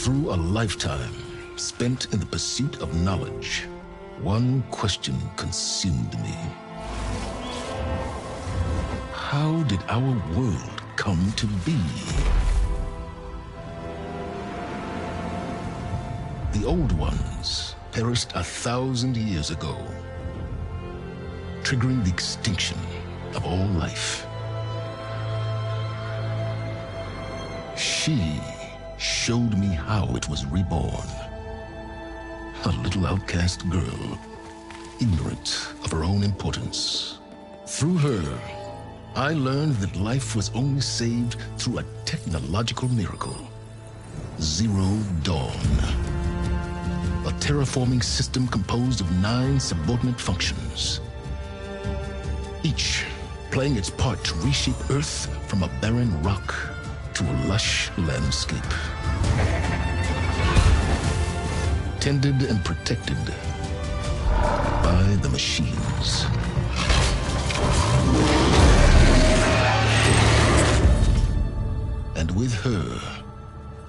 Through a lifetime spent in the pursuit of knowledge, one question consumed me. How did our world come to be? The old ones perished 1,000 years ago, triggering the extinction of all life. She showed me how it was reborn. A little outcast girl, ignorant of her own importance. Through her, I learned that life was only saved through a technological miracle. Zero Dawn. A terraforming system composed of 9 subordinate functions, each playing its part to reshape Earth from a barren rock to a lush landscape. Tended and protected by the machines. And with her,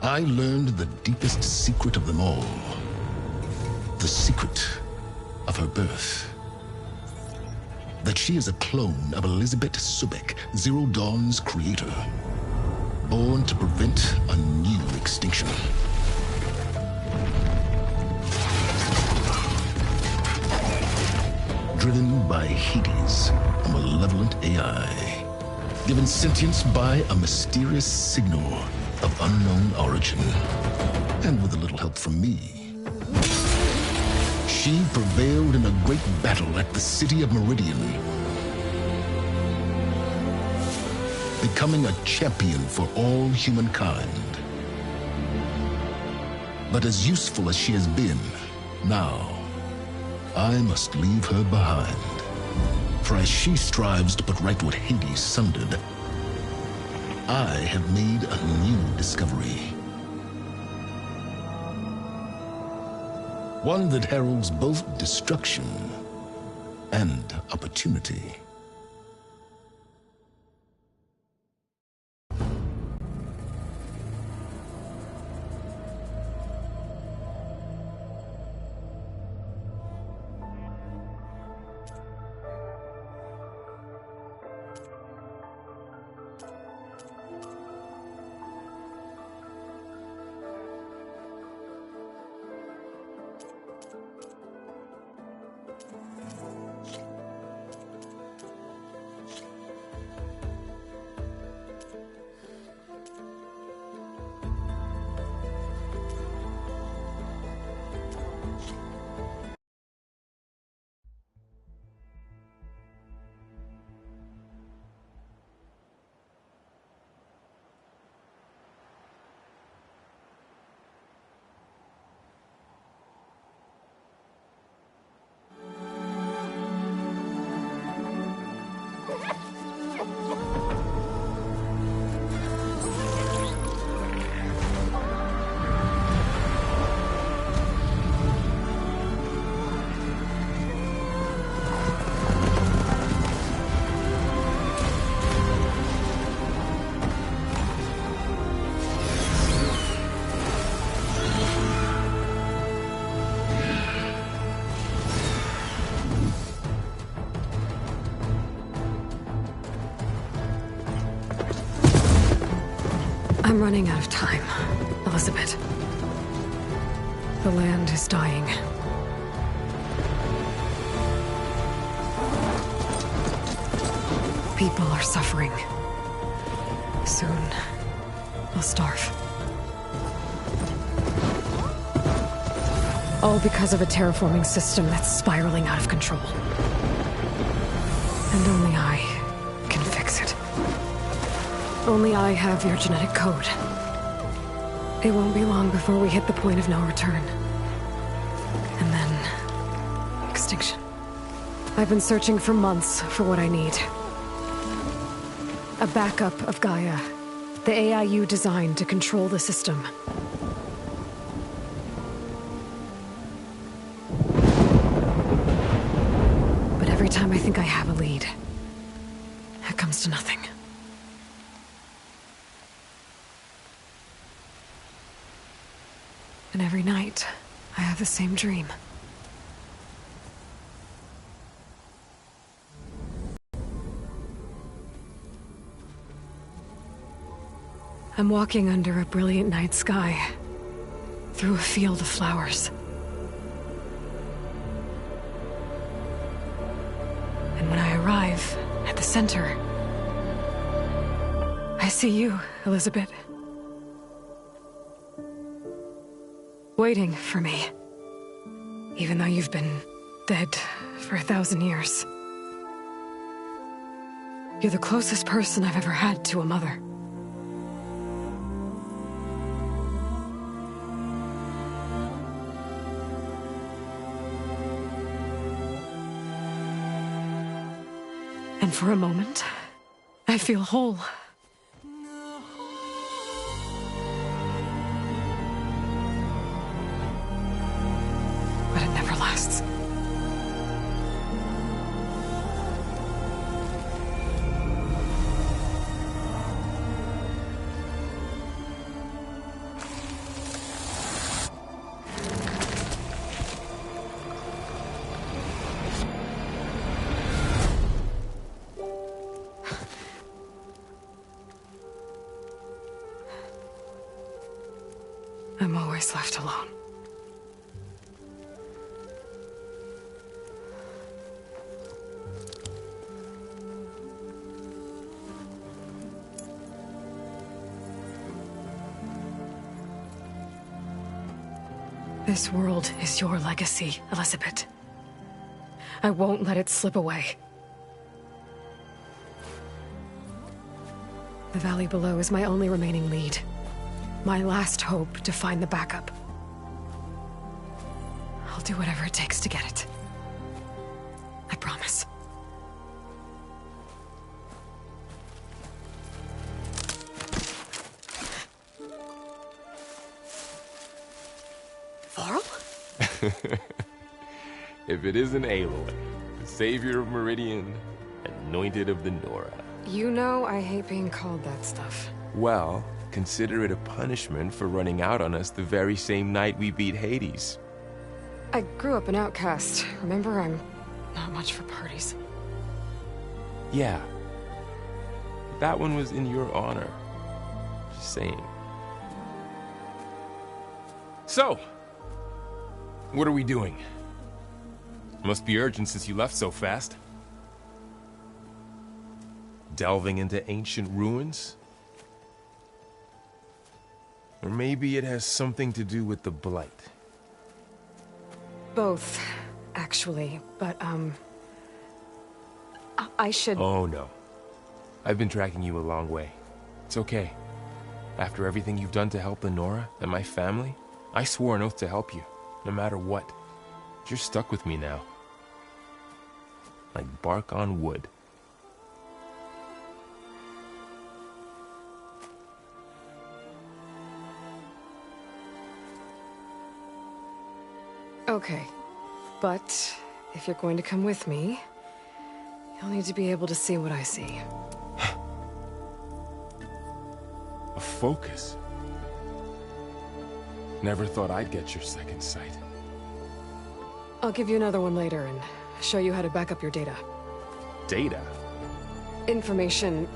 I learned the deepest secret of them all. The secret of her birth. That she is a clone of Elizabeth Subek, Zero Dawn's creator. Born to prevent a new extinction. Driven by Hades, a malevolent AI. Given sentience by a mysterious signal of unknown origin. And with a little help from me, she prevailed in a great battle at the city of Meridian, becoming a champion for all humankind. But as useful as she has been, now I must leave her behind. For as she strives to put right what Hades sundered, I have made a new discovery. One that heralds both destruction and opportunity. I'm running out of time, Elizabeth. The land is dying. People are suffering. Soon, they'll starve. All because of a terraforming system that's spiraling out of control. And only I can fix it. Only I have your genetic code. It won't be long before we hit the point of no return. And then... extinction. I've been searching for months for what I need. A backup of Gaia. The AI you designed to control the system. But every time I think I have a lead, it comes to nothing. And every night, I have the same dream. I'm walking under a brilliant night sky, through a field of flowers. And when I arrive at the center, I see you, Elizabeth. Waiting for me. Even though you've been dead for 1,000 years. You're the closest person I've ever had to a mother. And for a moment, I feel whole. But it never lasts. I'm always left alone. This world is your legacy, Elizabeth. I won't let it slip away. The valley below is my only remaining lead. My last hope to find the backup. I'll do whatever it takes to get it. I promise. Varl? If it isn't Aloy, the savior of Meridian, anointed of the Nora. You know I hate being called that stuff. Well, consider it a punishment for running out on us the very same night we beat Hades. I grew up an outcast. Remember, I'm not much for parties. Yeah. That one was in your honor. Just saying. So, what are we doing? Must be urgent since you left so fast. Delving into ancient ruins? Or maybe it has something to do with the Blight. Both, actually, but, I should... Oh, no. I've been tracking you a long way. It's okay. After everything you've done to help the Nora and my family, I swore an oath to help you, no matter what. You're stuck with me now. Like bark on wood. Okay, but if you're going to come with me, you'll need to be able to see what I see. A focus? Never thought I'd get your second sight. I'll give you another one later and show you how to back up your data. Data? Information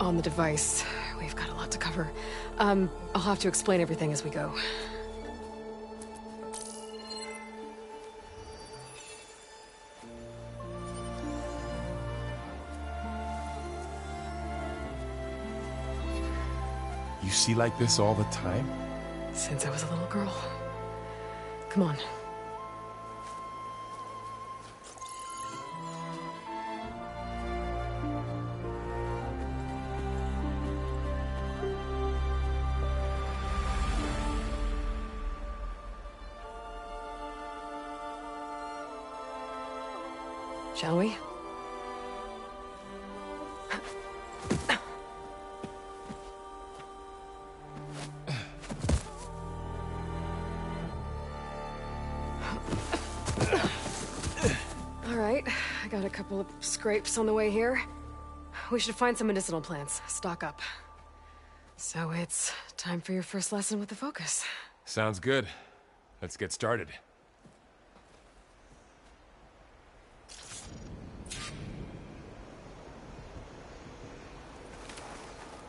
on the device. We've got a lot to cover. I'll have to explain everything as we go. You see like this all the time? Since I was a little girl. Come on. Shall we? All right, I got a couple of scrapes on the way here. We should find some medicinal plants, stock up. So it's time for your first lesson with the Focus. Sounds good. Let's get started.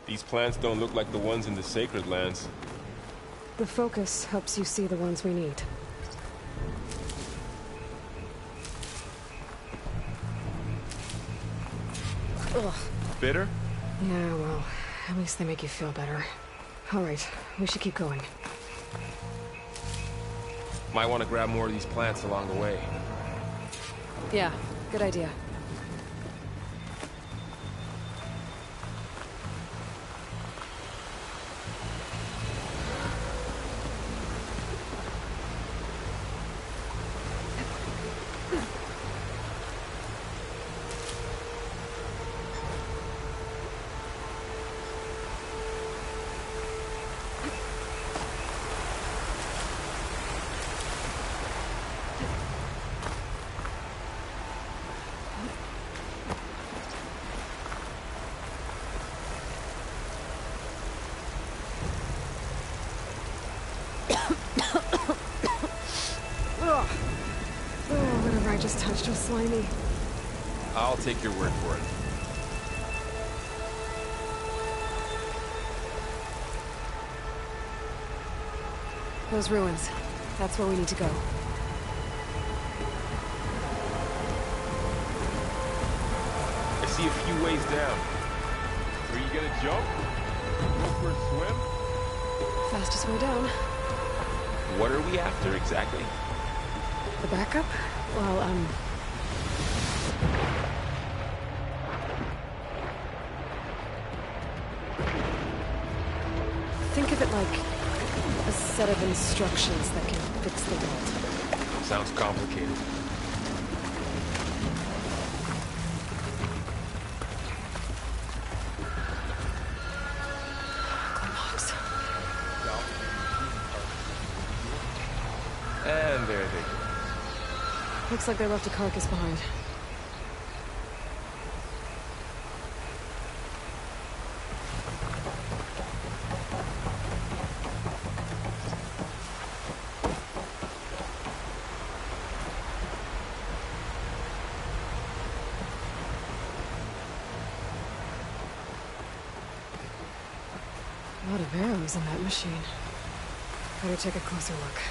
These plants don't look like the ones in the Sacred Lands. The focus helps you see the ones we need. Ugh. Bitter? Yeah, well, at least they make you feel better. All right, we should keep going. Might want to grab more of these plants along the way. Yeah, good idea. Whatever I just touched was slimy. I'll take your word for it. Those ruins. That's where we need to go. I see a few ways down. Are you gonna jump? Go for a swim? Fastest way down. What are we after exactly? The backup? Well, think of it like a set of instructions that can fix the world. Sounds complicated. Logs. And there they go. Looks like they left a carcass behind. A lot of arrows in that machine. Better take a closer look.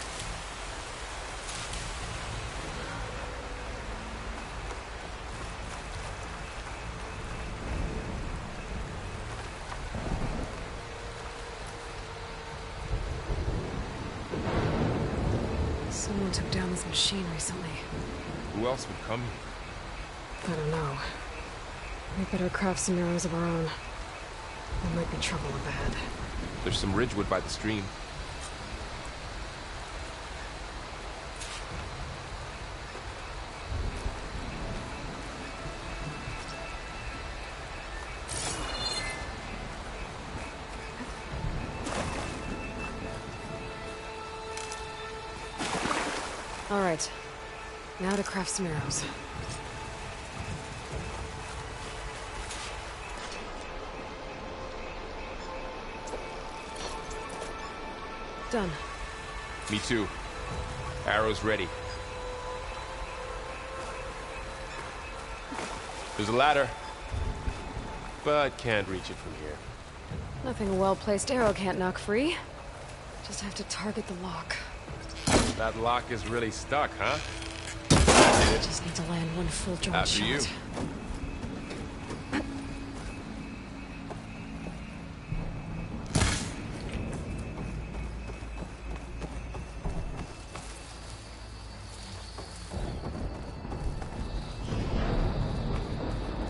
Someone took down this machine recently. Who else would come here? I don't know. We better craft some arrows of our own. There might be trouble up ahead. There's some ridgewood by the stream. All right. Now to craft some arrows. Done. Me too. Arrows ready. There's a ladder, but can't reach it from here. Nothing a well-placed arrow can't knock free. Just have to target the lock. That lock is really stuck, huh? Just need to land one full joint After shot. you.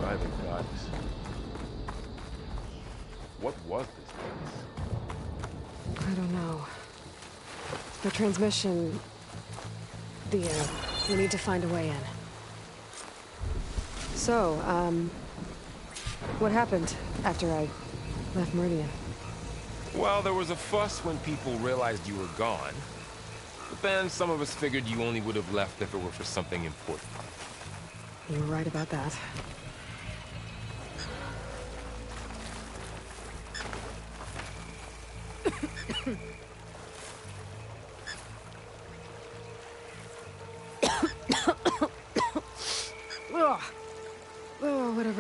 By the gods. What was this place? I don't know. The transmission... we need to find a way in. So, what happened after I left Meridian? Well, there was a fuss when people realized you were gone. But then some of us figured you only would have left if it were for something important. You were right about that.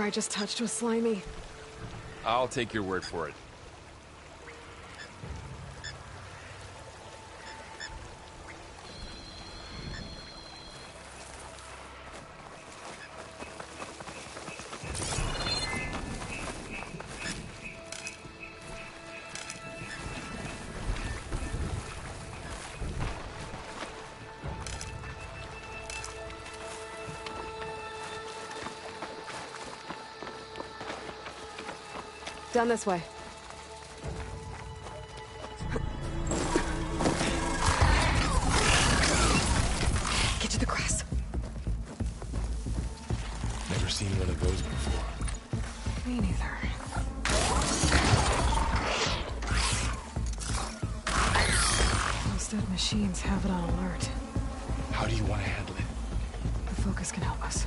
whatever I just touched was slimy. I'll take your word for it. Down this way. Get to the grass. Never seen one of those before. Me neither. Those dead machines have it on alert. How do you want to handle it? The focus can help us.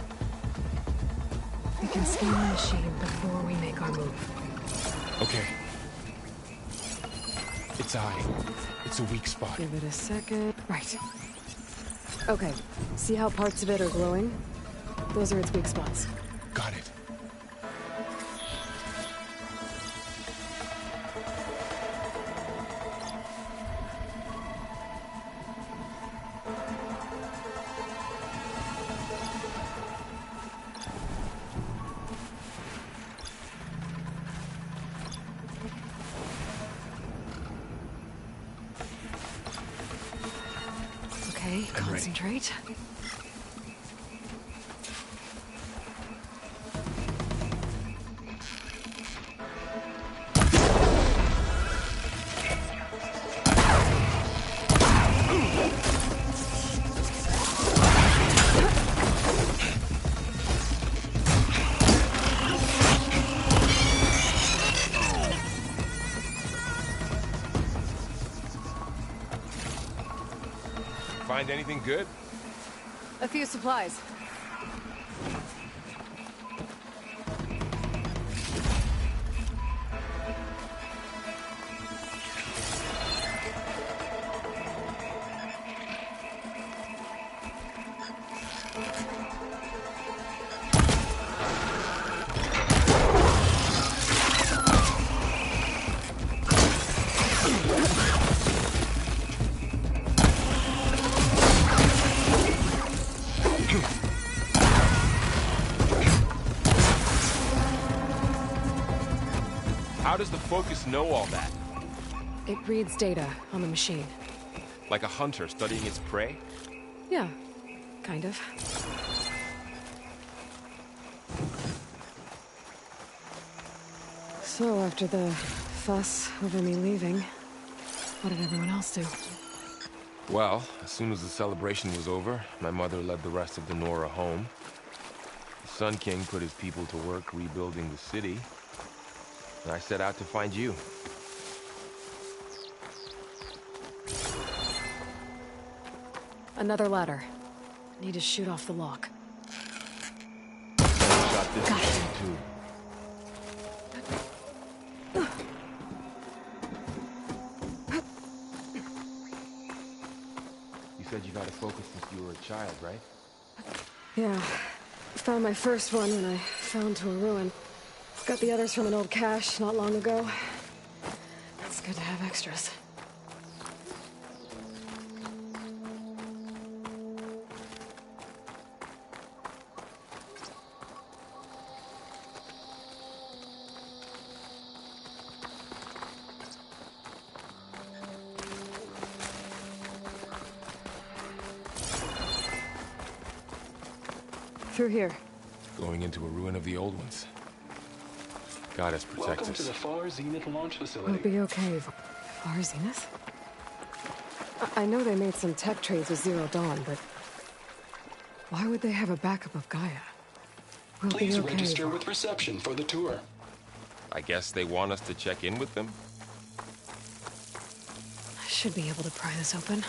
We can scan the machine before we make our move. Okay. Its eye. It's a weak spot. Give it a second. Right. Okay. See how parts of it are glowing? Those are its weak spots. Got it. Okay, concentrate. Find anything good? A few supplies. How does the focus know all that? It reads data on the machine. Like a hunter studying its prey? Yeah, kind of. So, after the fuss over me leaving, what did everyone else do? Well, as soon as the celebration was over, my mother led the rest of the Nora home. The Sun King put his people to work rebuilding the city, and I set out to find you. Another ladder. Need to shoot off the lock. Shot this Got it. machine too. You said you got a focus since you were a child, right? Yeah. Found my first one when I fell into a ruin. Got the others from an old cache not long ago. It's good to have extras. Through here. Going into a ruin of the old ones. Goddess protect Welcome us. to the Far Zenith launch We'll facility. be okay. Far Zenith? I know they made some tech trades with Zero Dawn, but why would they have a backup of Gaia? We'll Please be okay. register with reception for the tour. I guess they want us to check in with them. I should be able to pry this open.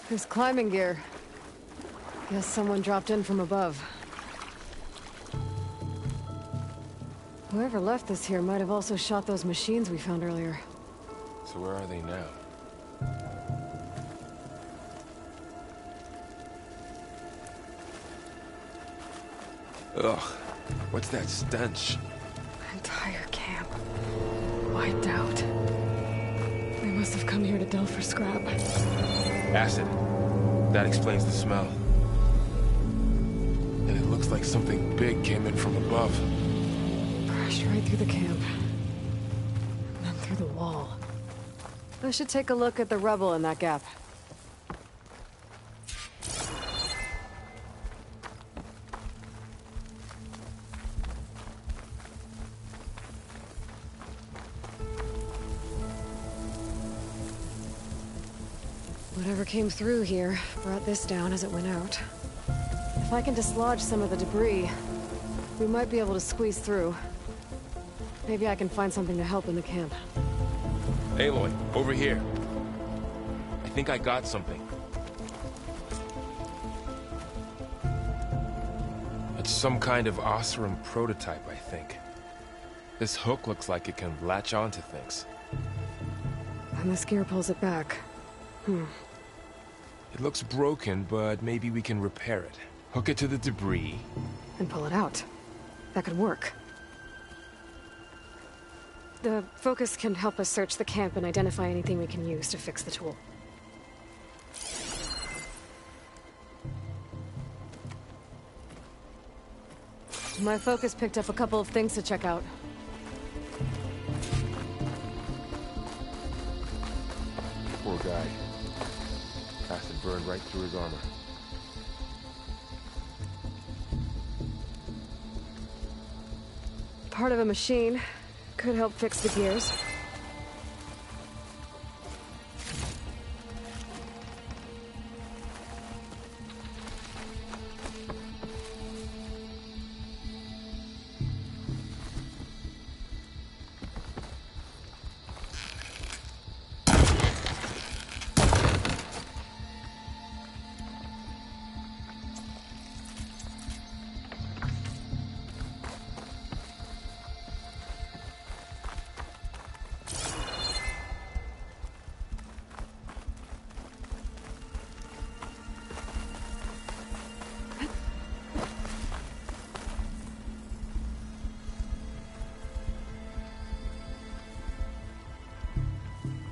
There's climbing gear. Guess someone dropped in from above. Whoever left this here might have also shot those machines we found earlier. So So where are they now? Ugh, what's that stench? Entire camp. Wiped out. They must have come here to delve for scrap. Acid. That explains the smell. And it looks like something big came in from above. Crashed right through the camp. And then through the wall. I should take a look at the rubble in that gap. Whatever came through here brought this down as it went out. If I can dislodge some of the debris, we might be able to squeeze through. Maybe I can find something to help in the camp. Aloy, over here. I think I got something. It's some kind of Oseram prototype, I think. This hook looks like it can latch onto things. And this gear pulls it back. It looks broken, but maybe we can repair it. Hook it to the debris. And pull it out. That could work. The focus can help us search the camp and identify anything we can use to fix the tool. My focus picked up a couple of things to check out. Poor guy. Acid burned right through his armor. Part of a machine. Could help fix the gears.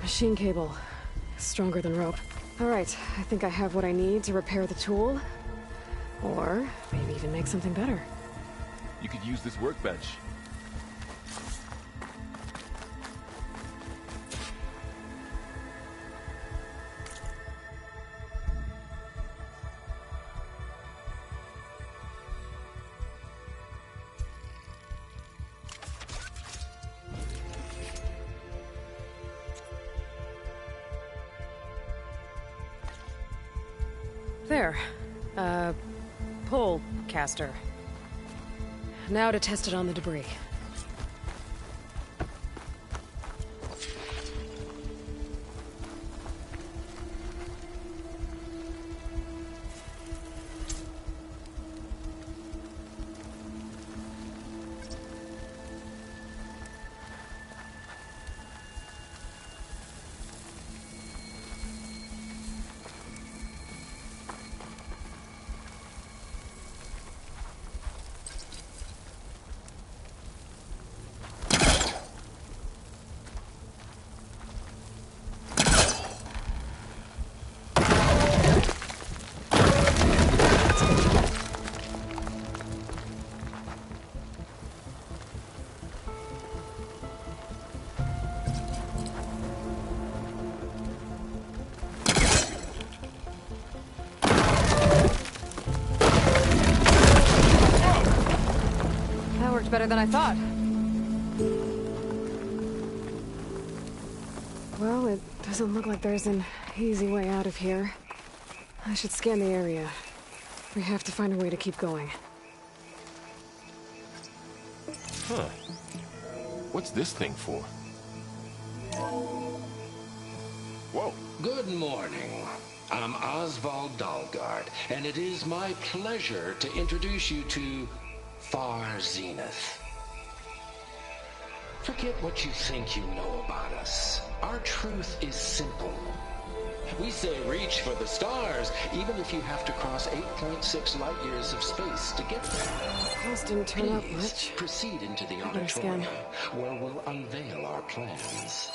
Machine cable. Stronger than rope. Alright, I think I have what I need to repair the tool. Or maybe even make something better. You could use this workbench. There. Pull caster. Now to test it on the debris. Better than I thought. Well, it doesn't look like there's an easy way out of here. I should scan the area. We have to find a way to keep going. Huh. What's this thing for? Whoa. Good morning. I'm Oswald Dalgard, and it is my pleasure to introduce you to Far Zenith. Forget what you think you know about us. Our truth is simple. We say reach for the stars, even if you have to cross 8.6 light years of space to get there. House didn't turn out Please much. proceed into the auditorium, where we'll unveil our plans.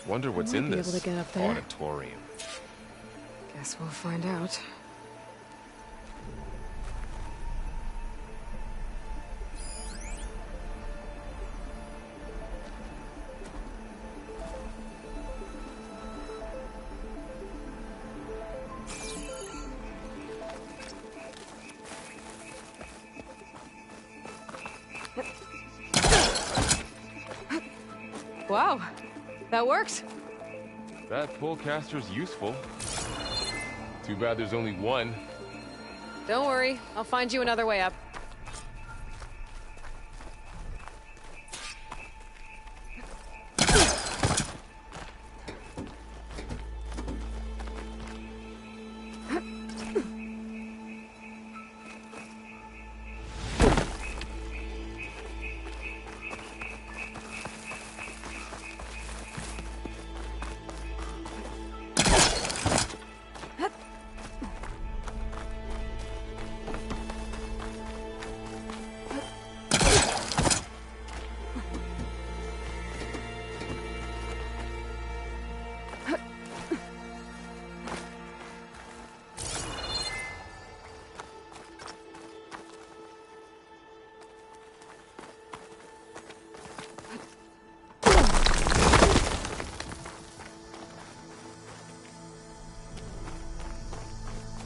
Wonder what's in be this able to get up there. auditorium. Guess we'll find out. Wow, that works. That pullcaster's useful. Too bad there's only one. Don't worry, I'll find you another way up.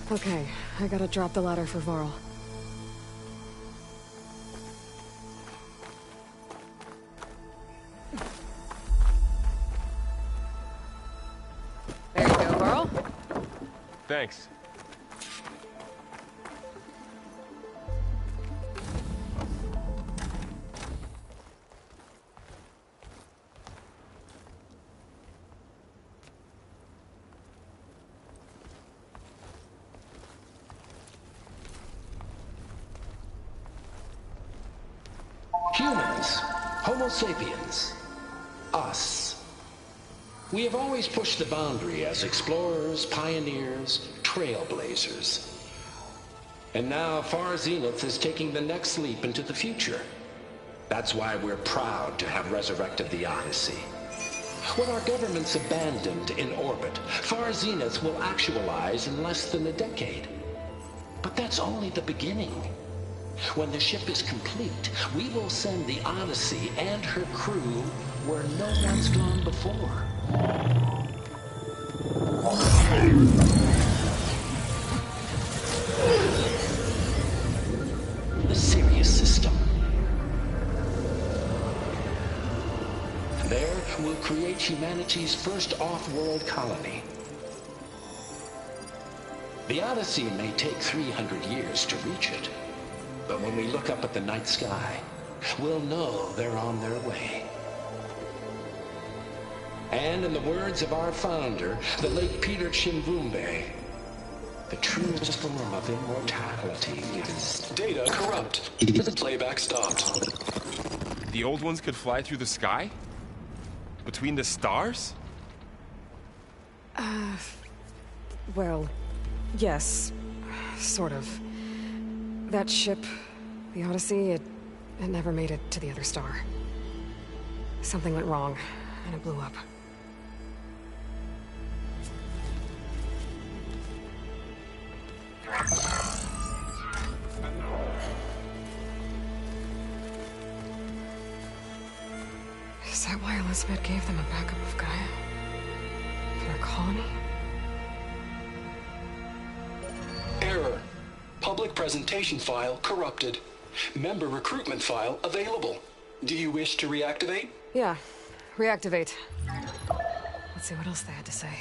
Okay, I gotta drop the ladder for Varl. There you go, Varl. Thanks. Humans, Homo sapiens, us. We have always pushed the boundary as explorers, pioneers, trailblazers. And now Far Zenith is taking the next leap into the future. That's why we're proud to have resurrected the Odyssey. When our government's abandoned in orbit, Far Zenith will actualize in less than a decade. But that's only the beginning. When the ship is complete, we will send the Odyssey and her crew where no one's gone before. The Sirius system. There, we'll create humanity's first off-world colony. The Odyssey may take 300 years to reach it. But when we look up at the night sky, we'll know they're on their way. And in the words of our founder, the late Peter Chimbumbe, the truest form of immortality is... Data corrupt. Playback stopped. The old ones could fly through the sky? Between the stars? Well, yes, sort of. That ship, the Odyssey, it never made it to the other star. Something went wrong, and it blew up. Is that why Elizabeth gave them a backup of Gaia? For their colony? Error. Public presentation file corrupted. Member recruitment file available. Do you wish to reactivate? Yeah, reactivate. Let's see what else they had to say.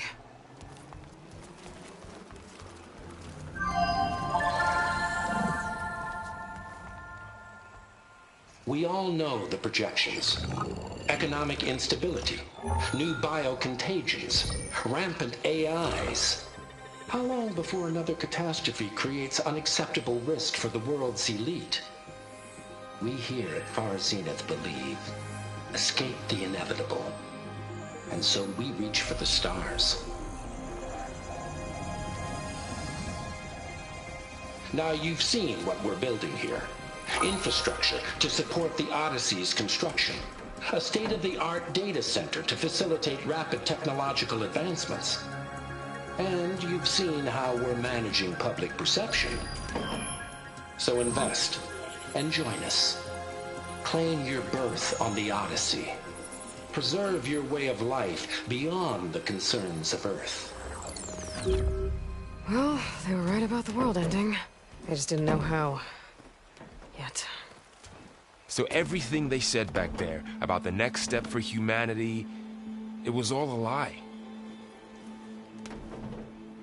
We all know the projections. Economic instability, new biocontagions, rampant AIs. How long before another catastrophe creates unacceptable risk for the world's elite? We here at Far Zenith believe, escape the inevitable. And so we reach for the stars. Now you've seen what we're building here. Infrastructure to support the Odyssey's construction. A state-of-the-art data center to facilitate rapid technological advancements. And you've seen how we're managing public perception. So invest and join us. Claim your berth on the Odyssey. Preserve your way of life beyond the concerns of Earth. Well, they were right about the world ending. I just didn't know how. Yet. So everything they said back there about the next step for humanity, it was all a lie.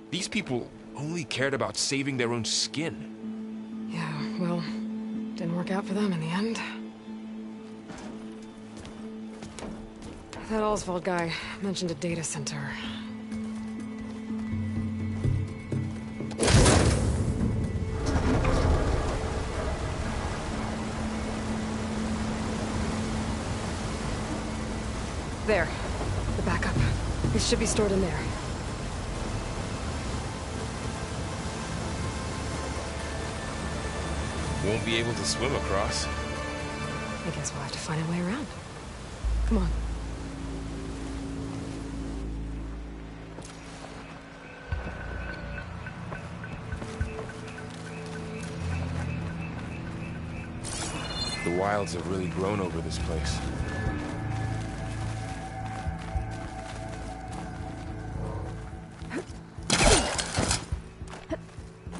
These people only cared about saving their own skin. Yeah, well, didn't work out for them in the end. That Oswald guy mentioned a data center. There. The backup. It should be stored in there. Won't be able to swim across. I guess we'll have to find a way around. Come on. The wilds have really grown over this place.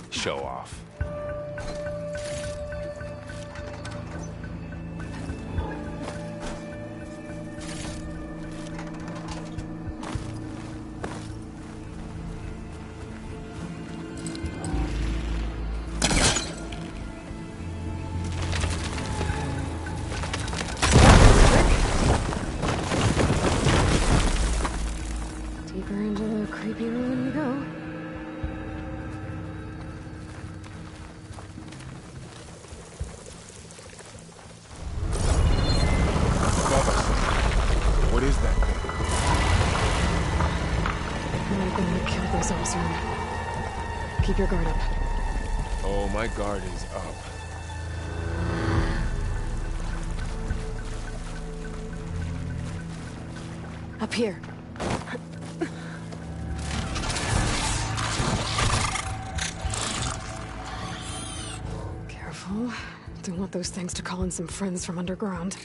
Show off. Deeper into the creepy ruin we go. What is that thing? I'm gonna kill those Ozarn. Keep your guard up. Oh, my guard is up. Up here. Careful. Don't want those things to call in some friends from underground.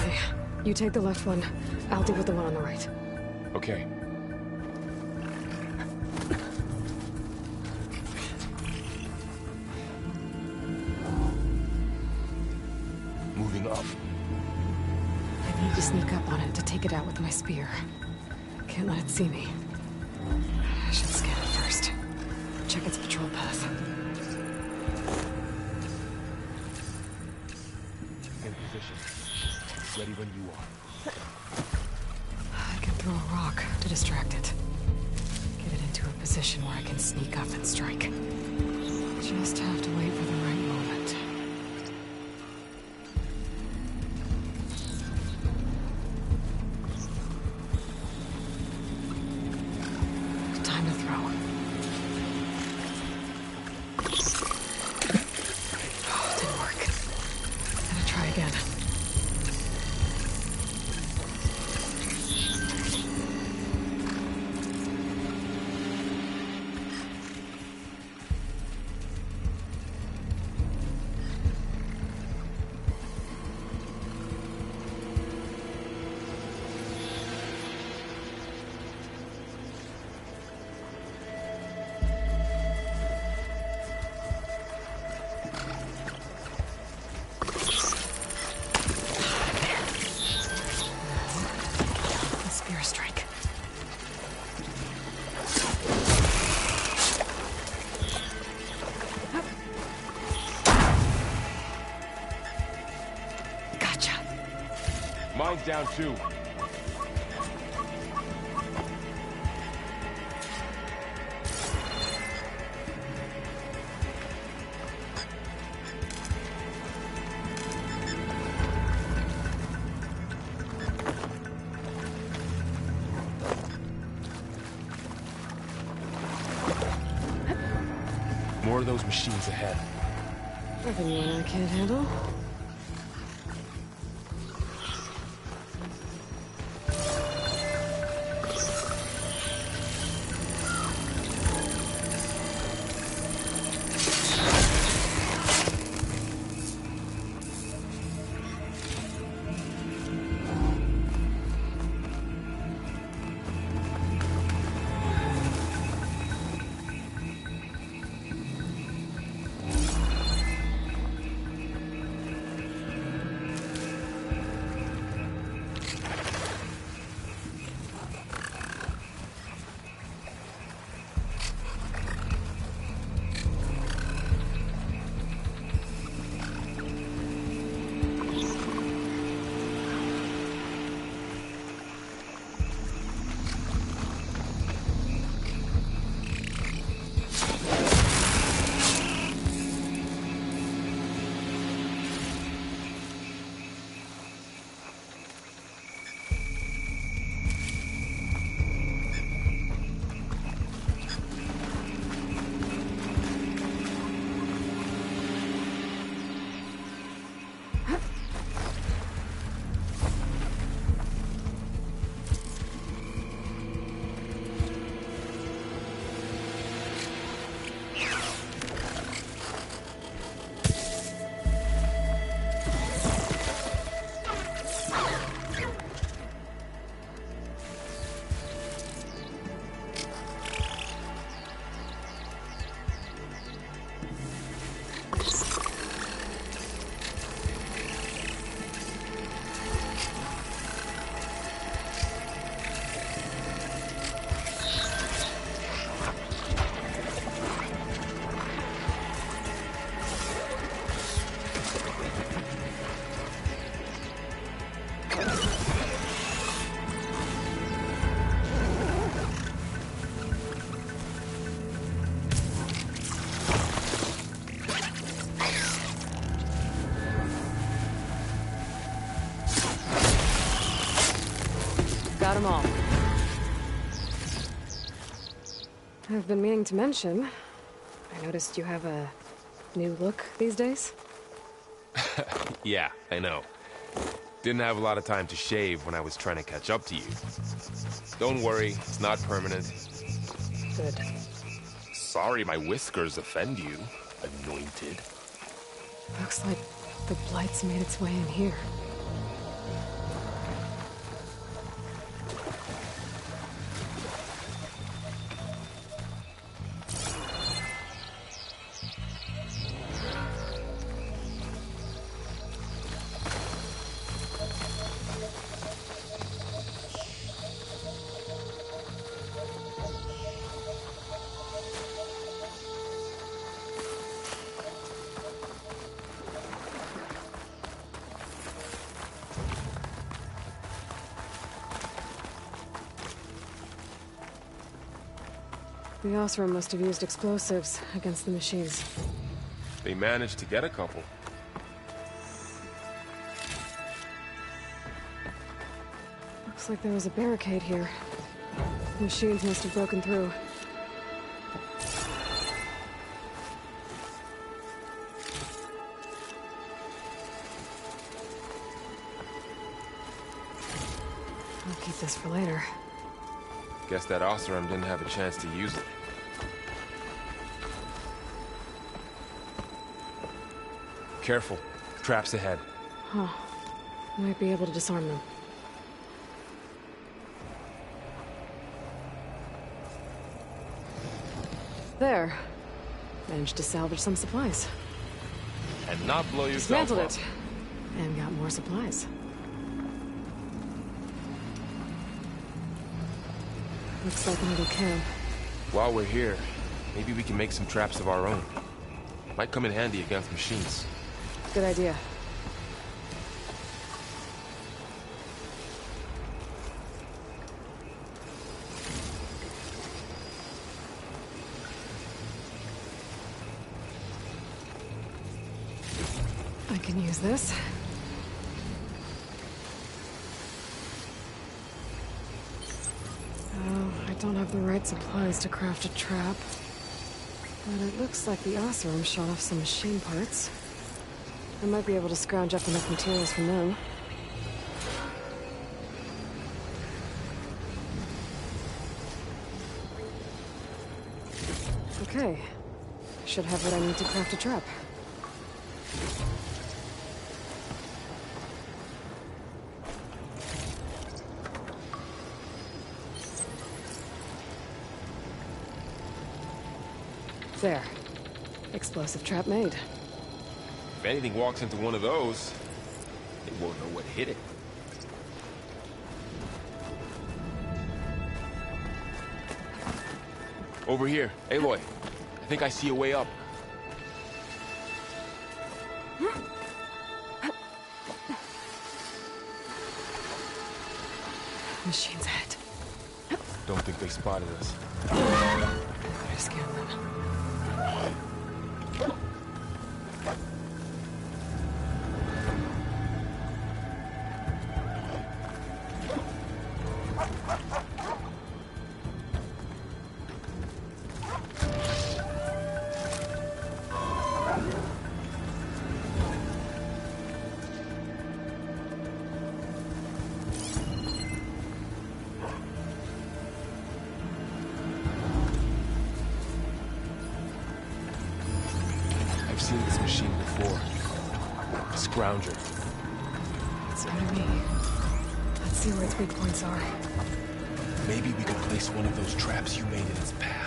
Okay. You take the left one. I'll deal with the one on the right. Okay. Moving up. I need to sneak up on it to take it out with my spear. Can't let it see me. I should scan it first. Check its patrol path. In position. Ready when you are. I can throw a rock to distract it. Get it into a position where I can sneak up and strike. Just have to wait for the right moment. Time to throw. Oh, didn't work. Gotta try again. Spear strike. Gotcha. Mine's down too. Ignore those machines ahead. Nothing you and I can't handle. Got them all. I've been meaning to mention, I noticed you have a new look these days. Yeah, I know. Didn't have a lot of time to shave when I was trying to catch up to you. Don't worry, it's not permanent. Good. Sorry my whiskers offend you, anointed. Looks like the Blight's made its way in here. The Osram must have used explosives against the machines. They managed to get a couple. Looks like there was a barricade here. The machines must have broken through. I'll keep this for later. Guess that Osram didn't have a chance to use it. Careful. Traps ahead. Huh. Might be able to disarm them. There. Managed to salvage some supplies. And not blow yourself Dismantled up. it. And got more supplies. Looks like another camp. While we're here, maybe we can make some traps of our own. Might come in handy against machines. Good idea. I can use this. Oh, I don't have the right supplies to craft a trap. But it looks like the Oseram shot off some machine parts. I might be able to scrounge up enough materials from them. Okay. Should have what I need to craft a trap. There. Explosive trap made. If anything walks into one of those, they won't know what hit it. Over here. Aloy, I think I see a way up. Machines ahead. Don't think they spotted us. Better scan them. I've seen this machine before. Scrounger. It's near to me. Let's see where its weak points are. Maybe we could place one of those traps you made in its path.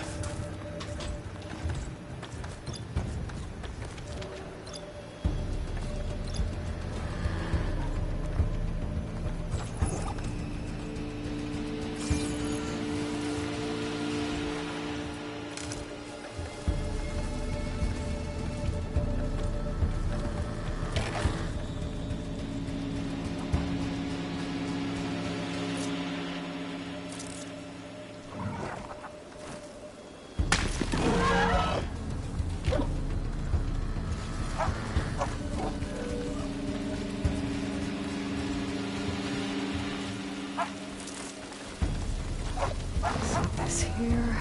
This here.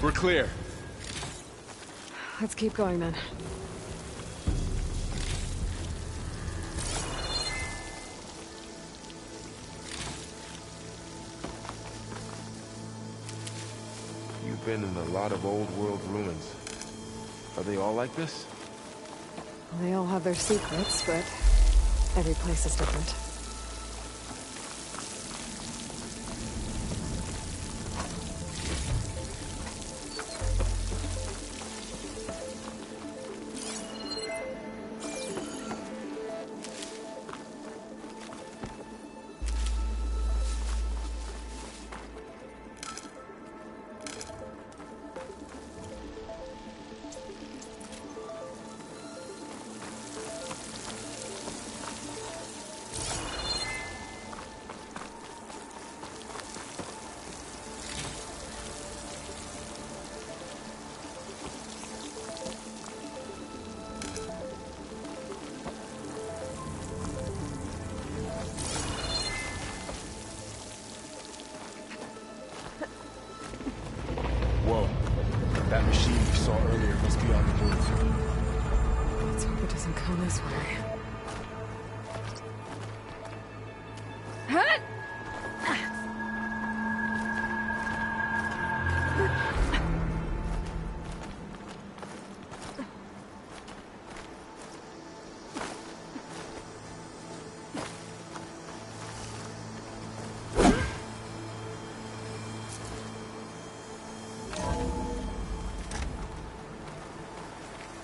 We're clear. Let's keep going then. You've been in a lot of old world ruins. Are they all like this? They all have their secrets, but every place is different. Don't come this way. Huh?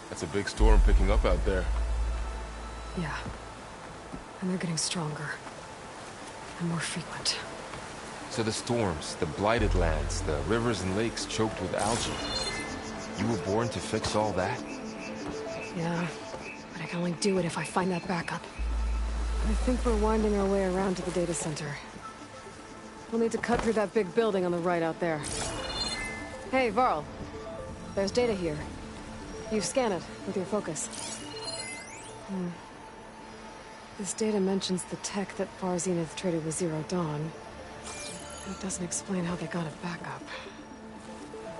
It's a big storm picking up out there. Yeah. And they're getting stronger. And more frequent. So the storms, the blighted lands, the rivers and lakes choked with algae. You were born to fix all that? Yeah. But I can only do it if I find that backup. I think we're winding our way around to the data center. We'll need to cut through that big building on the right out there. Hey, Varl. There's data here. You scan it with your focus. This data mentions the tech that Far Zenith traded with Zero Dawn. It doesn't explain how they got it back up.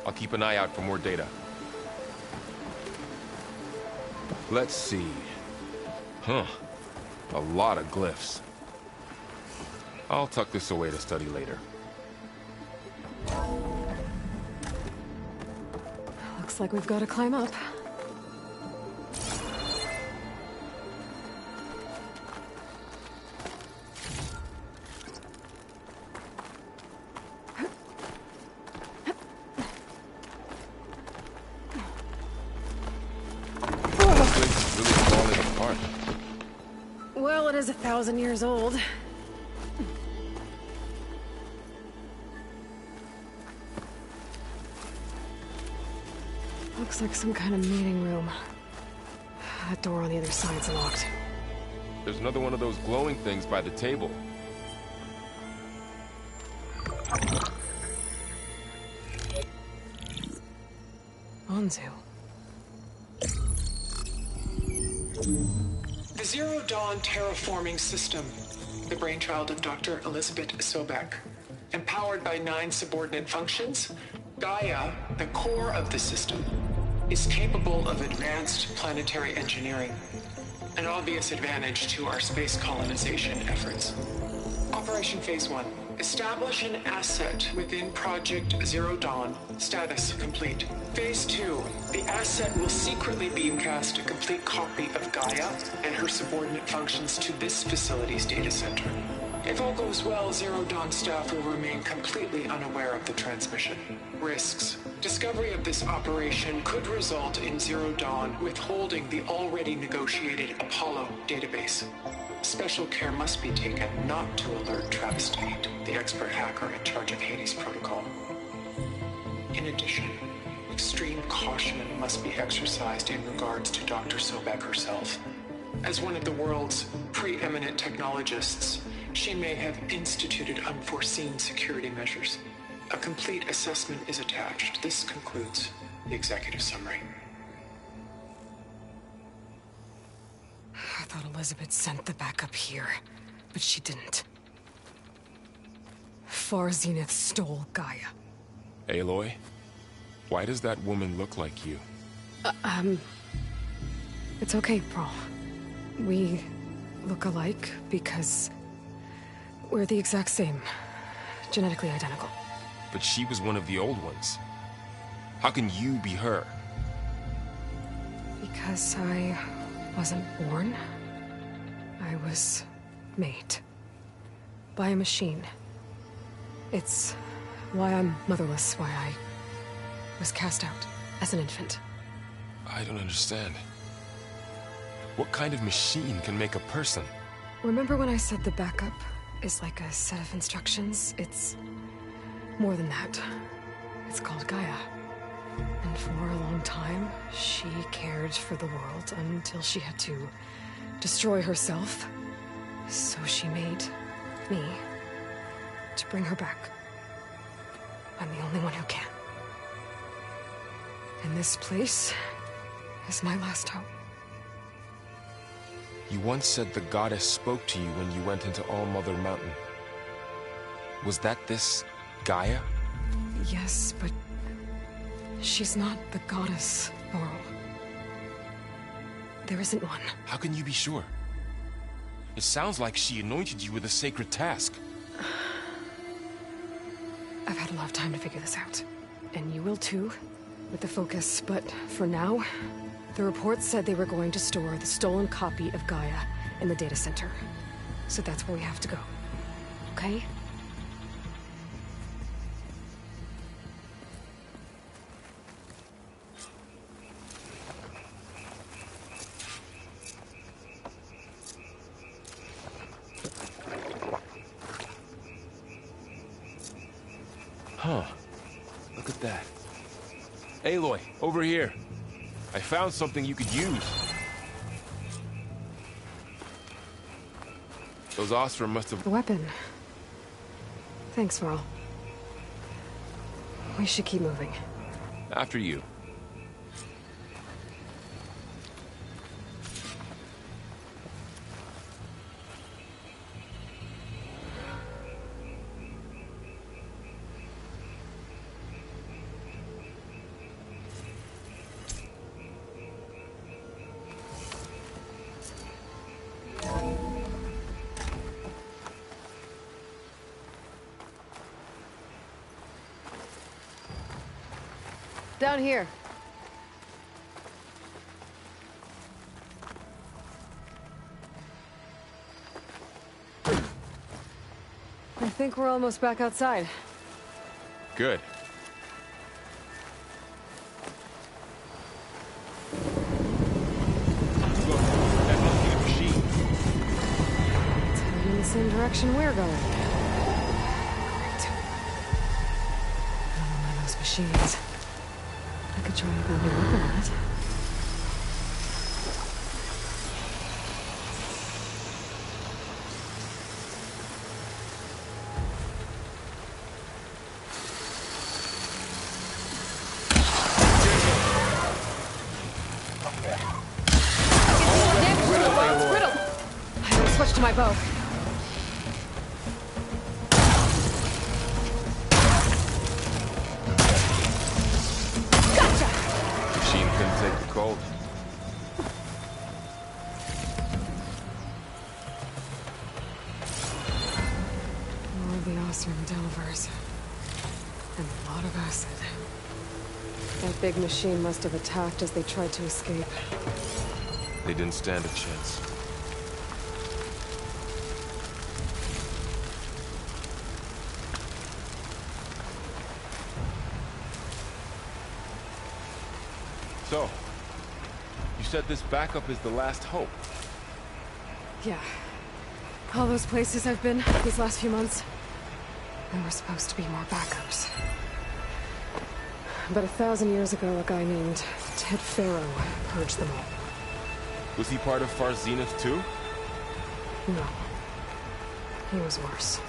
I'll keep an eye out for more data. Let's see. Huh. A lot of glyphs. I'll tuck this away to study later. Looks like we've got to climb up. Well, it is 1,000 years old. Looks like some kind of meeting room. That door on the other side's locked. There's another one of those glowing things by the table. Anzu. The Zero Dawn terraforming system, the brainchild of Dr. Elizabeth Sobek. Empowered by 9 subordinate functions, Gaia, the core of the system, is capable of advanced planetary engineering, an obvious advantage to our space colonization efforts. Operation Phase 1. Establish an asset within Project Zero Dawn. Status complete. Phase 2. The asset will secretly beamcast a complete copy of Gaia and her subordinate functions to this facility's data center. If all goes well, Zero Dawn staff will remain completely unaware of the transmission. Risks. Discovery of this operation could result in Zero Dawn withholding the already negotiated Apollo database. Special care must be taken not to alert Travis Tate, the expert hacker in charge of Hades Protocol. In addition, extreme caution must be exercised in regards to Dr. Sobek herself. As one of the world's preeminent technologists, she may have instituted unforeseen security measures. A complete assessment is attached. This concludes the executive summary. I thought Elizabeth sent the backup here, but she didn't. Far Zenith stole Gaia. Aloy? Why does that woman look like you? It's okay, Pearl. We look alike because we're the exact same. Genetically identical. But she was one of the old ones. How can you be her? Because I wasn't born. I was made. By a machine. It's why I'm motherless, why I was cast out as an infant. I don't understand. What kind of machine can make a person? Remember when I said the backup is like a set of instructions? It's more than that. It's called Gaia. And for a long time, she cared for the world until she had to destroy herself. So she made me to bring her back. I'm the only one who can. And this place is my last hope. You once said the goddess spoke to you when you went into All-Mother Mountain. Was that this Gaia? Yes, but she's not the goddess, Laurel. There isn't one. How can you be sure? It sounds like she anointed you with a sacred task. I've had a lot of time to figure this out. And you will too, with the focus. But for now, the report said they were going to store the stolen copy of Gaia in the data center. So that's where we have to go. Okay? Huh. Look at that. Aloy, over here. I found something you could use. Those Ostrom must have... A weapon. Thanks, Varl. We should keep moving. After you. Down here. I think we're almost back outside. Good. Look, that must be a machine. It's heading in the same direction we're going. Great. Another one of those machines. I could try to build a weapon on it. I gotta switch to my bow. Machine couldn't take the cold. More of the Ostrom Delvers. And a lot of acid. That big machine must have attacked as they tried to escape. They didn't stand a chance. So, you said this backup is the last hope. Yeah. All those places I've been these last few months, there were supposed to be more backups. But 1,000 years ago, a guy named Ted Faro purged them all. Was he part of Far Zenith too? No. He was worse.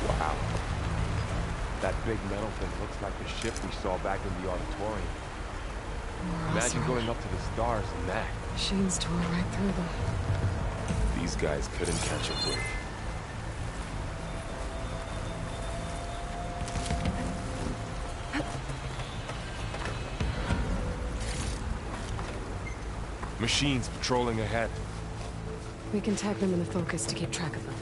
Wow. That big metal thing looks like the ship we saw back in the auditorium. Imagine going up to the stars in that. Machines tore right through them. These guys couldn't catch a break. Machines patrolling ahead. We can tag them in the focus to keep track of them.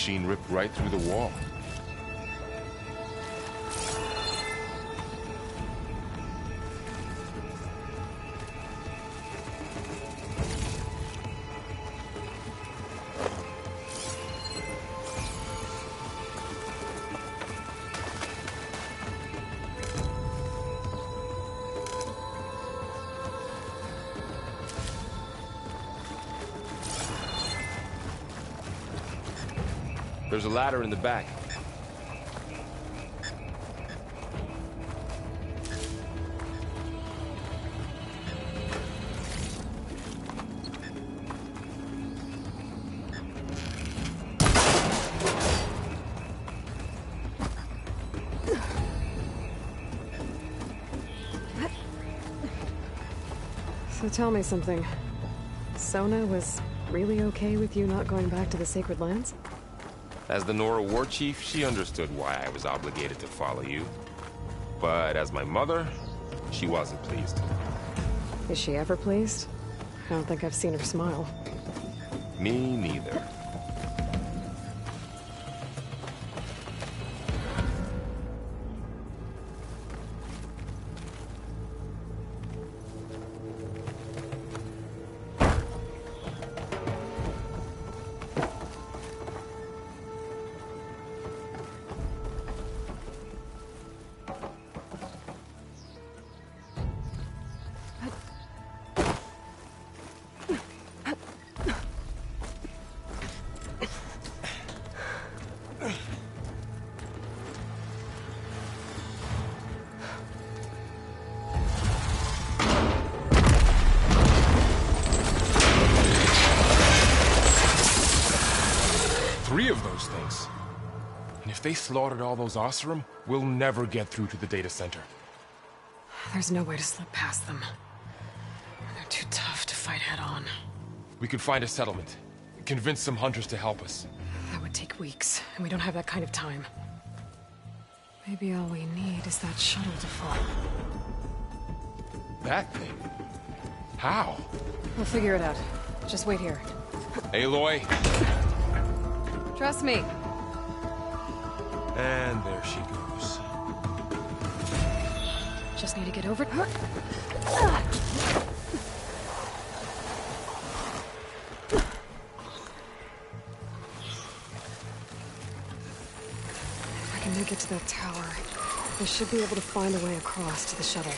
machine ripped right through the wall. There's a ladder in the back. So tell me something. Sona was really okay with you not going back to the Sacred Lands? As the Nora war chief, she understood why I was obligated to follow you. But as my mother, she wasn't pleased. Is she ever pleased? I don't think I've seen her smile. Me neither. Three of those things. And if they slaughtered all those Oseram, we'll never get through to the data center. There's no way to slip past them. They're too tough to fight head-on. We could find a settlement. Convince some hunters to help us. That would take weeks, and we don't have that kind of time. Maybe all we need is that shuttle to fall. That thing? How? We'll figure it out. Just wait here. Aloy. Trust me. And there she goes. Just need to get over... If I can make it to that tower, I should be able to find a way across to the shuttle.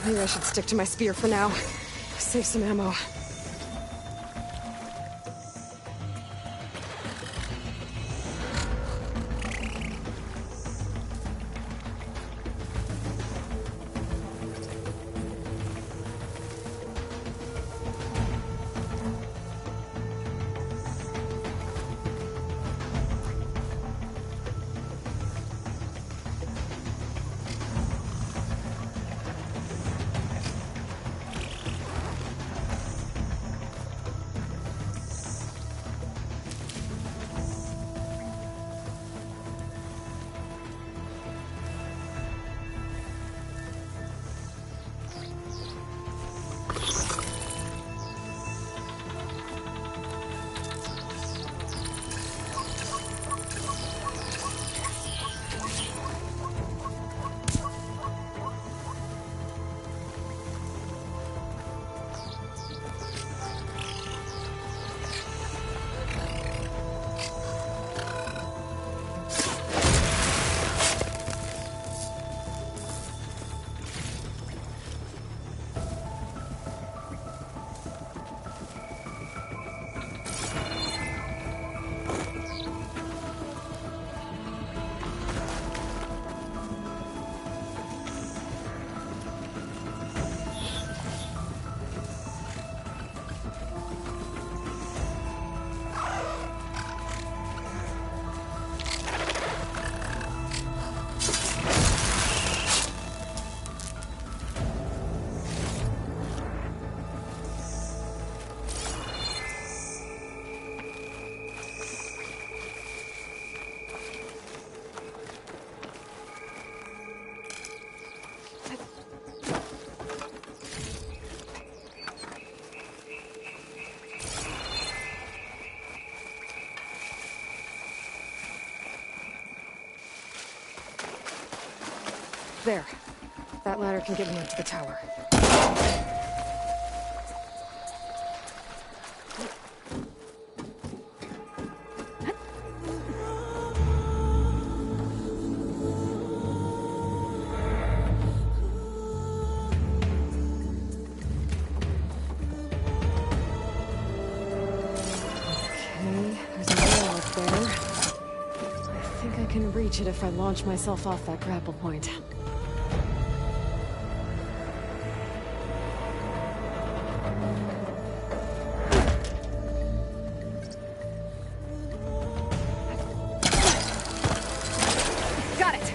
Maybe I should stick to my spear for now. Save some ammo. There. That ladder can get me up to the tower. I can reach it if I launch myself off that grapple point. Got it!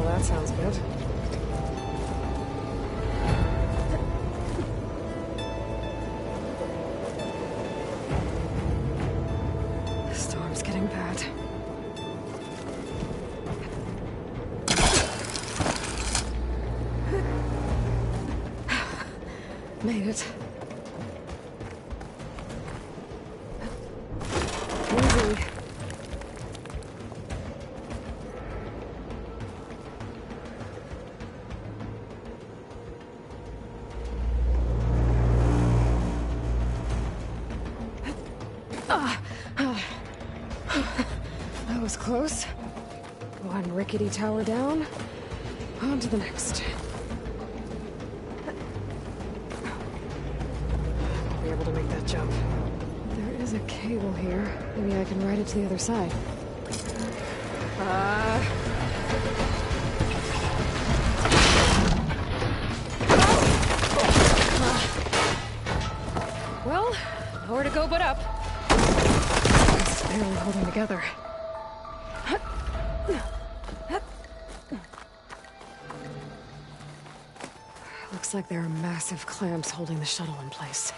That sounds good. The storm's getting bad. Made it. Easy. That was close. One rickety tower down. On to the next. I'll be able to make that jump. There is a cable here. Maybe I can ride it to the other side. Well, nowhere to go but up. It's barely holding together. Looks like there are massive clamps holding the shuttle in place.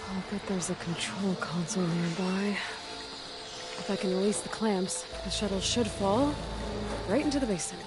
I'll bet there's a control console nearby. If I can release the clamps, the shuttle should fall right into the basin.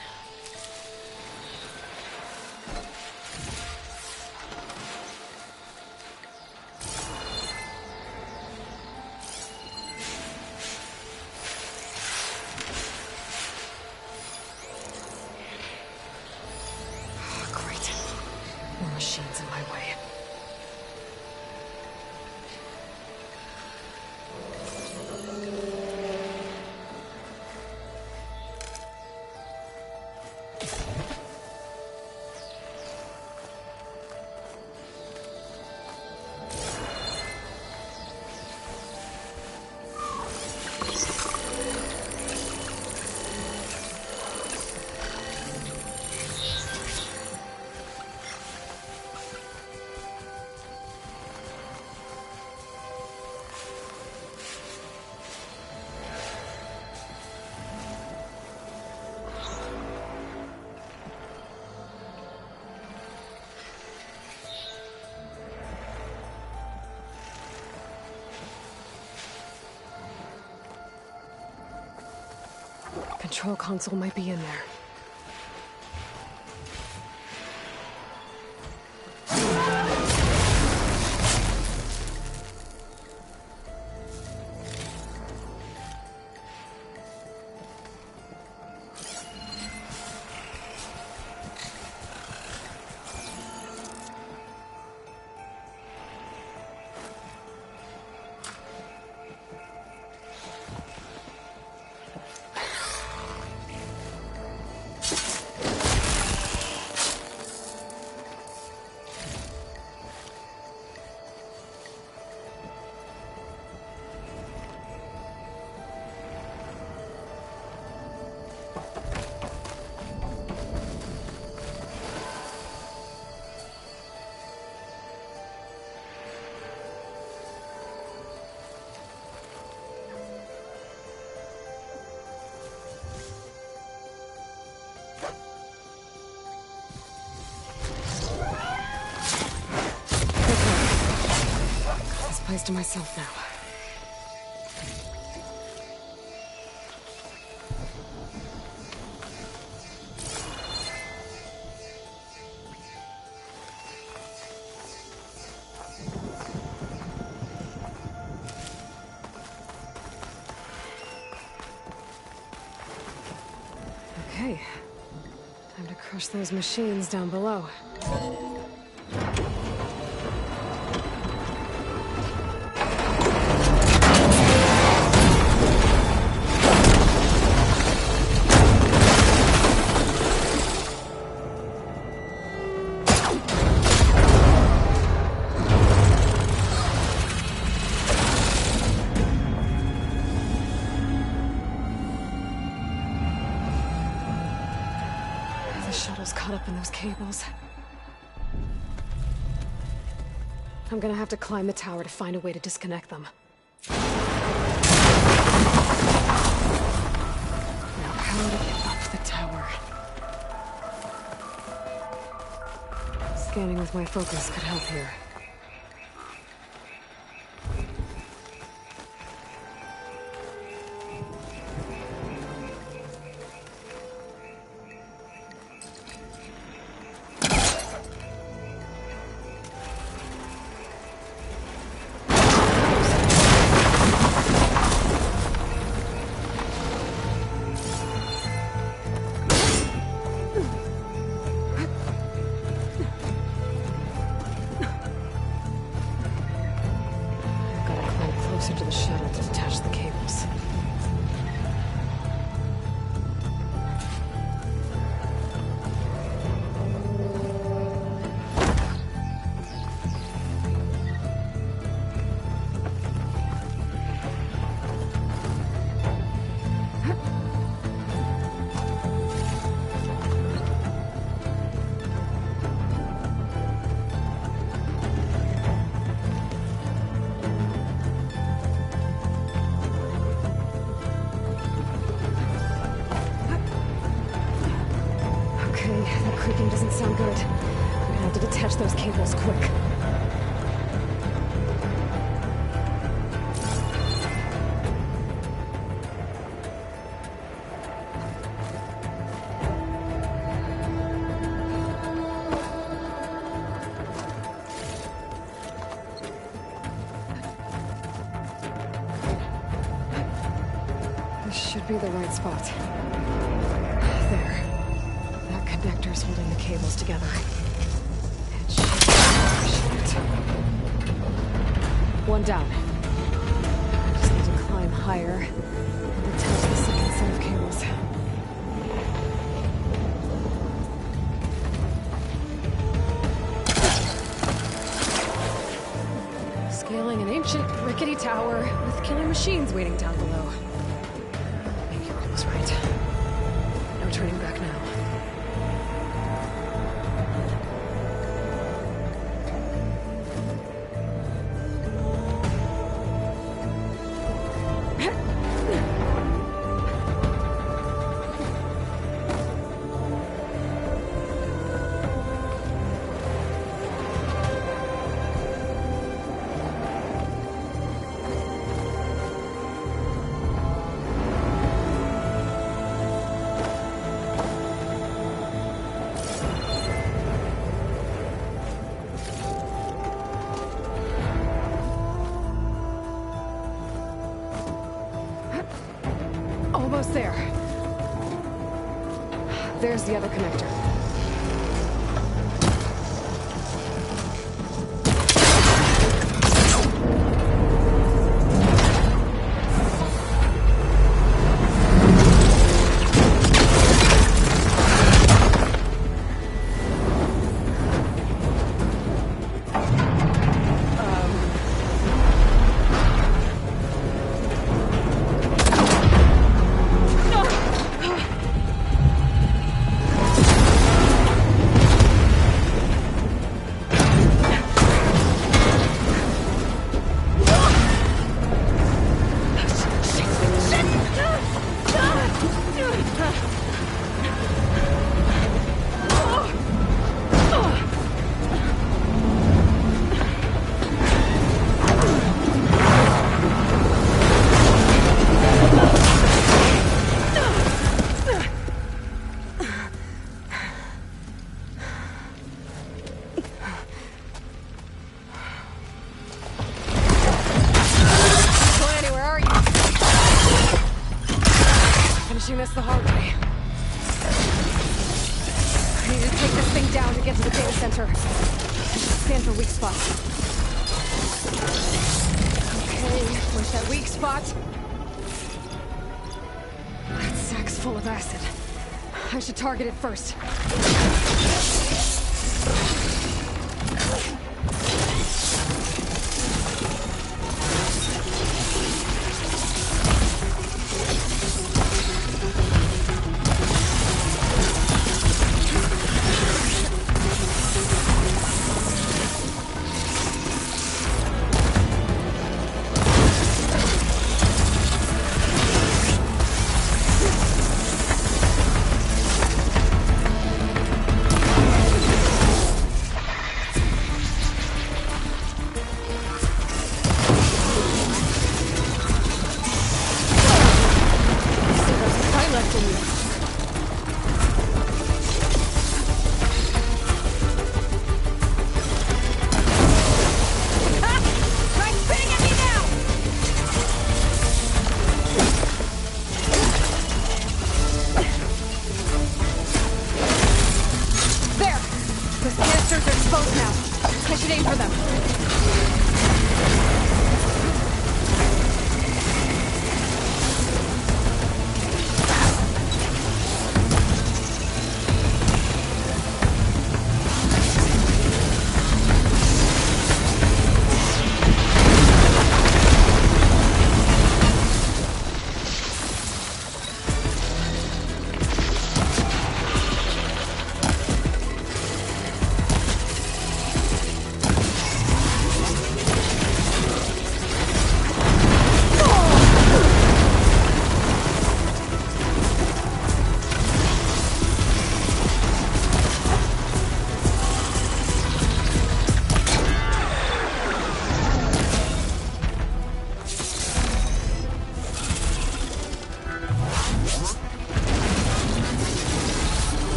control console might be in there. Place to myself now. Okay. Time to crush those machines down below. Caught up in those cables. I'm gonna have to climb the tower to find a way to disconnect them. Now how to get up the tower? Scanning with my focus could help here. To the shuttle to detach the cables. Creaking doesn't sound good. I'm gonna have to detach those cables quick. This should be the right spot. There. Connectors holding the cables together. It should. One down. I just need to climb higher and detach the second set of cables. Scaling an ancient, rickety tower with killer machines waiting down below. Maybe Rob was right. No turning back now. almost there. There's the other connector. This the hard way. I need to take this thing down to get to the data center. Scan for weak spots. Okay, where's that weak spot? That sack's full of acid. I should target it first.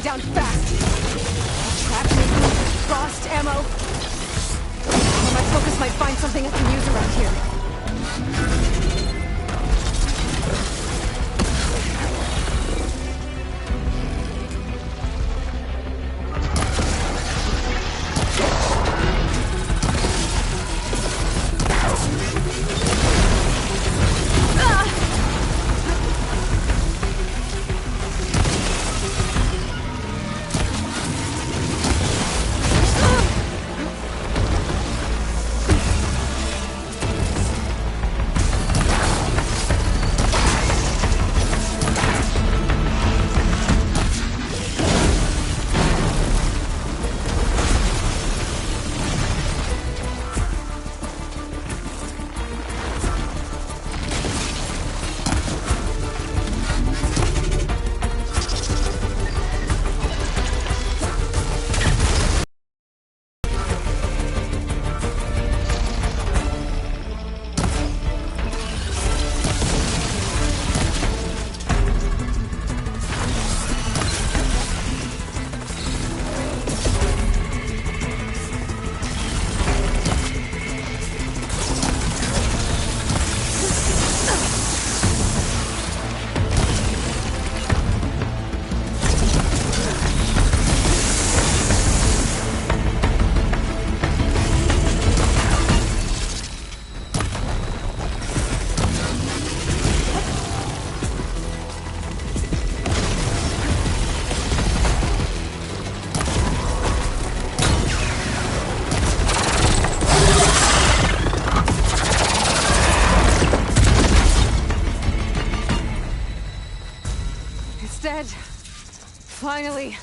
Down fast. Trapped maybe? Frost ammo? Or my focus might find something I can use around here. Finally!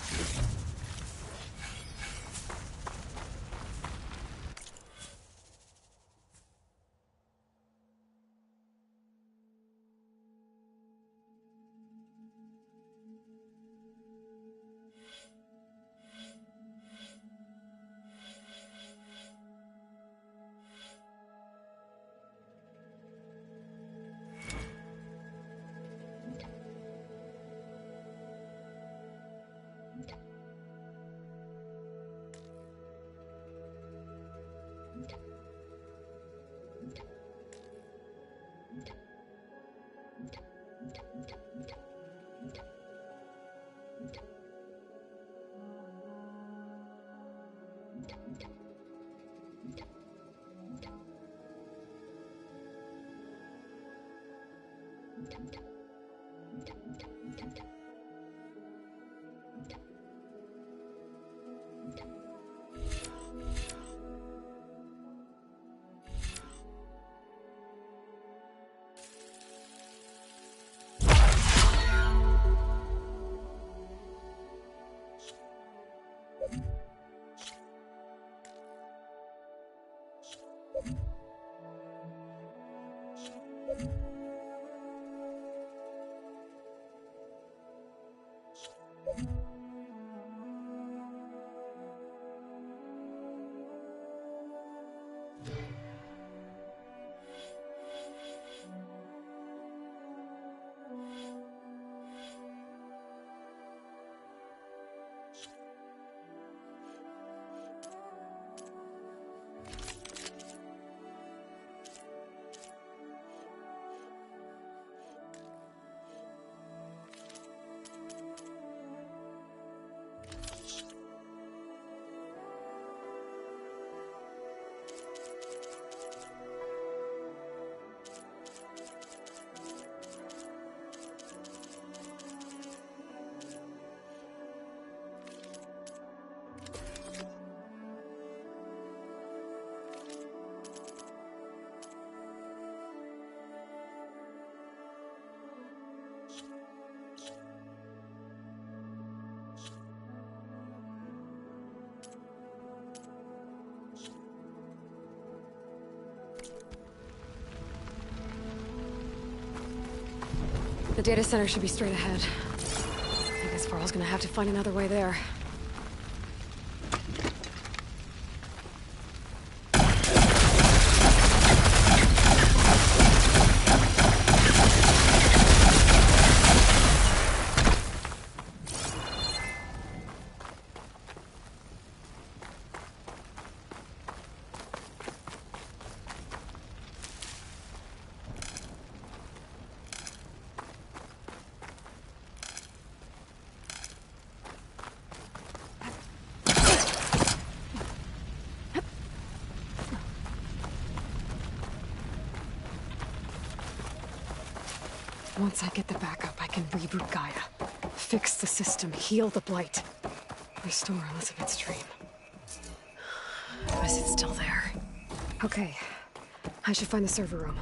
The data center should be straight ahead. I guess Varl's gonna have to find another way there. Once I get the backup, I can reboot Gaia. Fix the system, heal the Blight. Restore Elizabeth's dream. Is it still there? Okay. I should find the server room.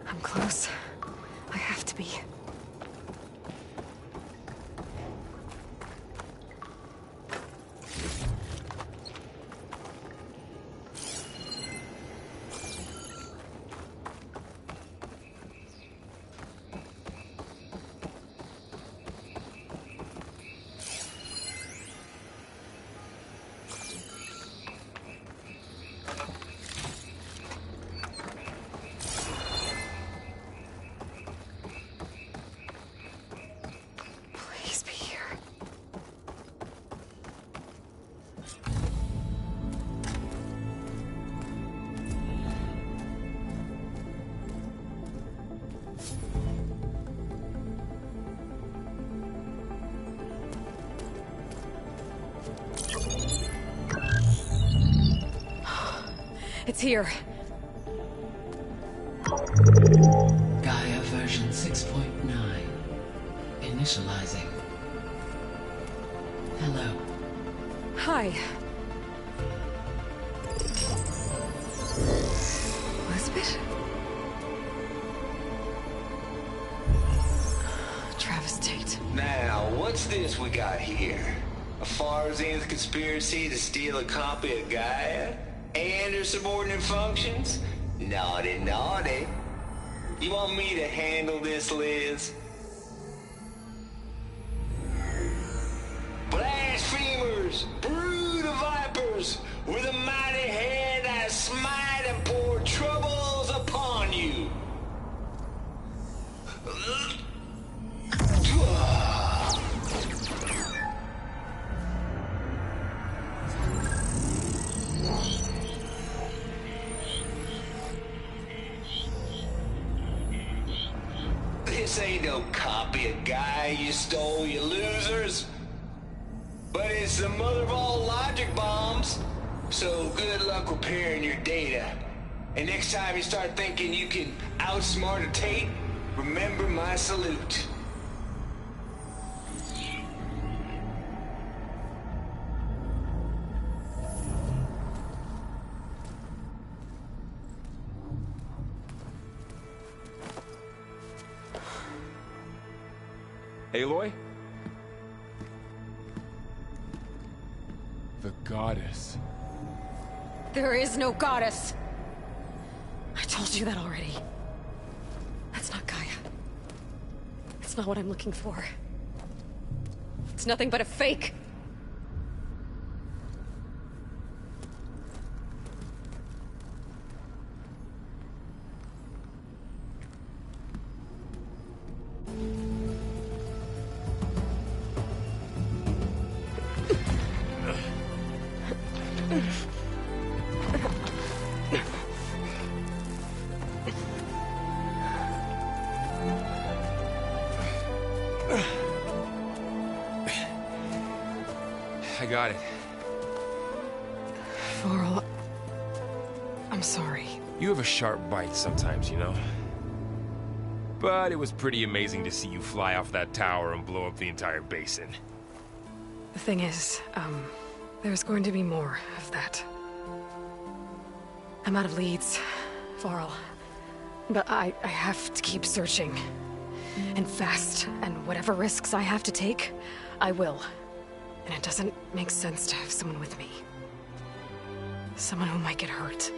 I'm close. I have to be. It's here. Gaia version 6.9. Initializing. Hello. Hi. Elizabeth? Travis Tate. Now, what's this we got here? A Farzian's conspiracy to steal a copy of Gaia? And her subordinate functions? Naughty, naughty. You want me to handle this, Liz? Blasphemers! Brood of vipers! With a mighty hand I smite and pour troubles upon you! This ain't no copy of Guy you stole, you losers. But it's the mother of all logic bombs. So good luck repairing your data. And next time you start thinking you can outsmart a Tate, remember my salute. Aloy? The goddess. There is no goddess. I told you that already. That's not Gaia. It's not what I'm looking for. It's nothing but a fake. I got it. Varl, I'm sorry. You have a sharp bite sometimes, you know? But it was pretty amazing to see you fly off that tower and blow up the entire basin. The thing is, there's going to be more of that. I'm out of leads, Varl. But I have to keep searching. And fast, and whatever risks I have to take, I will. And it doesn't make sense to have someone with me. Someone who might get hurt.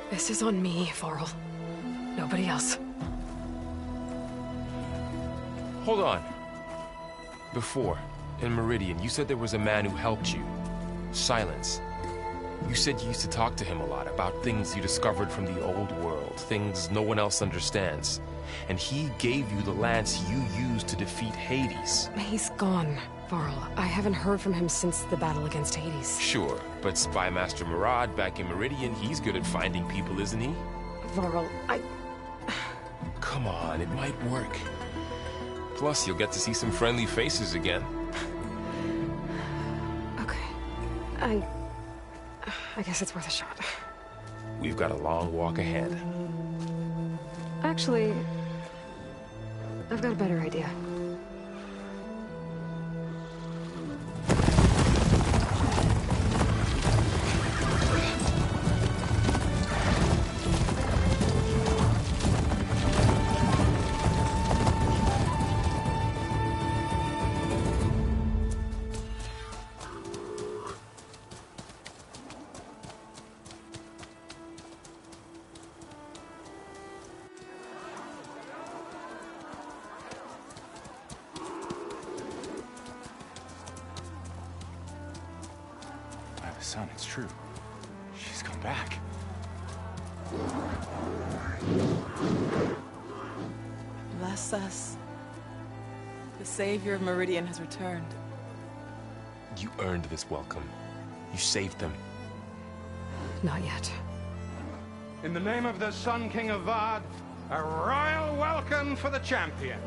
This is on me, Varl. Nobody else. Hold on. Before, in Meridian, you said there was a man who helped you. Silence. You said you used to talk to him a lot about things you discovered from the old world, things no one else understands. And he gave you the lance you used to defeat Hades. He's gone, Varl. I haven't heard from him since the battle against Hades. Sure, but Spy Master Murad back in Meridian, he's good at finding people, isn't he? Varl, Come on, it might work. Plus, you'll get to see some friendly faces again. Okay. I guess it's worth a shot. We've got a long walk ahead. Actually, I've got a better idea. Son, it's true. She's come back. Bless us. The savior of Meridian has returned. You earned this welcome. You saved them. Not yet. In the name of the Sun King of Vard, a royal welcome for the champion.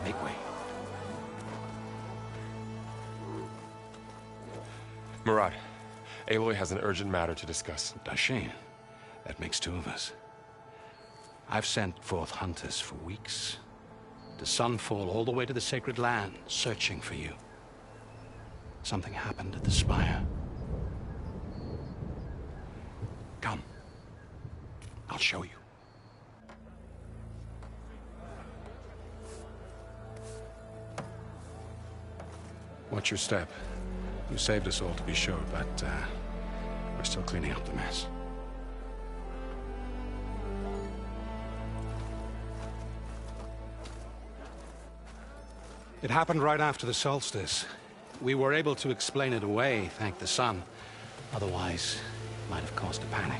Make way. Murad, Aloy has an urgent matter to discuss. Dashane, that makes two of us. I've sent forth hunters for weeks, to Sunfall all the way to the Sacred Land, searching for you. Something happened at the Spire. Come. I'll show you. Watch your step. You saved us all, to be sure, but we're still cleaning up the mess. It happened right after the solstice. We were able to explain it away, thank the sun. Otherwise, it might have caused a panic.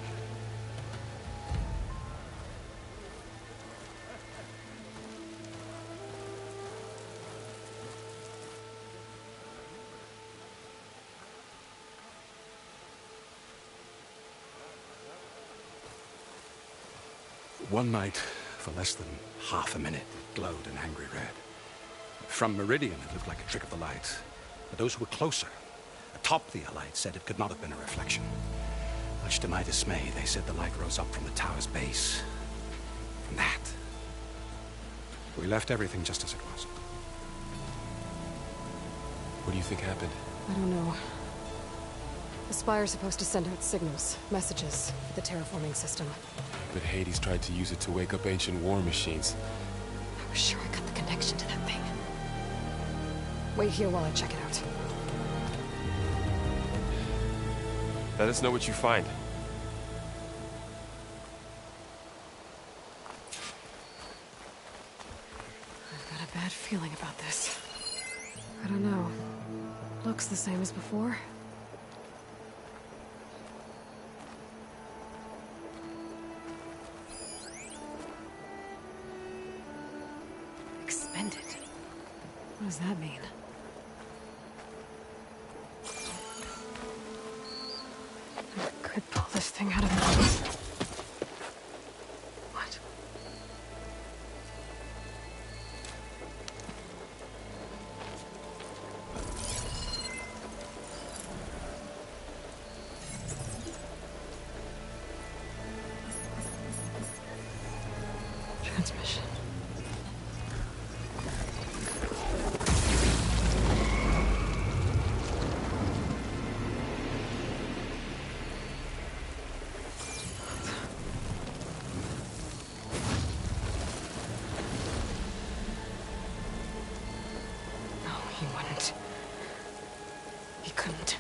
One night, for less than half a minute, it glowed an angry red. From Meridian, it looked like a trick of the light. But those who were closer, atop the light, said it could not have been a reflection. Much to my dismay, they said the light rose up from the tower's base. From that. We left everything just as it was. What do you think happened? I don't know. The Spire's supposed to send out signals, messages, for the terraforming system. But Hades tried to use it to wake up ancient war machines. I was sure I got the connection to that thing. Wait here while I check it out. Let us know what you find. I've got a bad feeling about this. I don't know. Looks the same as before. Expended? What does that mean? I could pull this thing out of the... What? Transmission. He wouldn't. He couldn't.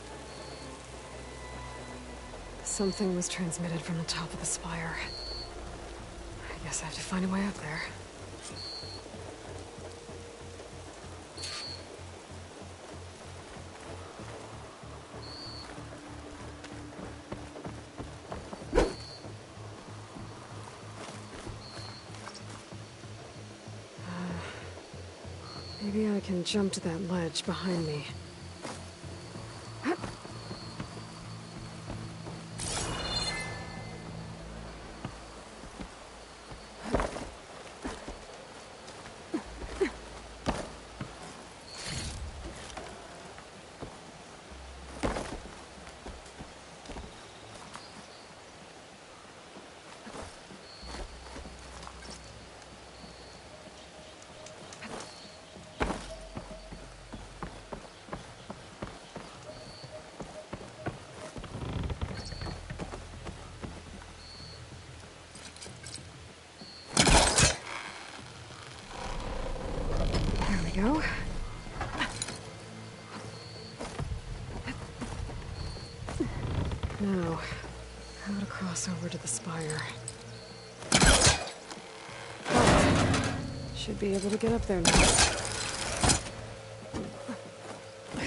Something was transmitted from the top of the spire. I guess I have to find a way up there. Maybe I can jump to that ledge behind me. Go. Now, how to cross over to the spire. Oh, should be able to get up there now. I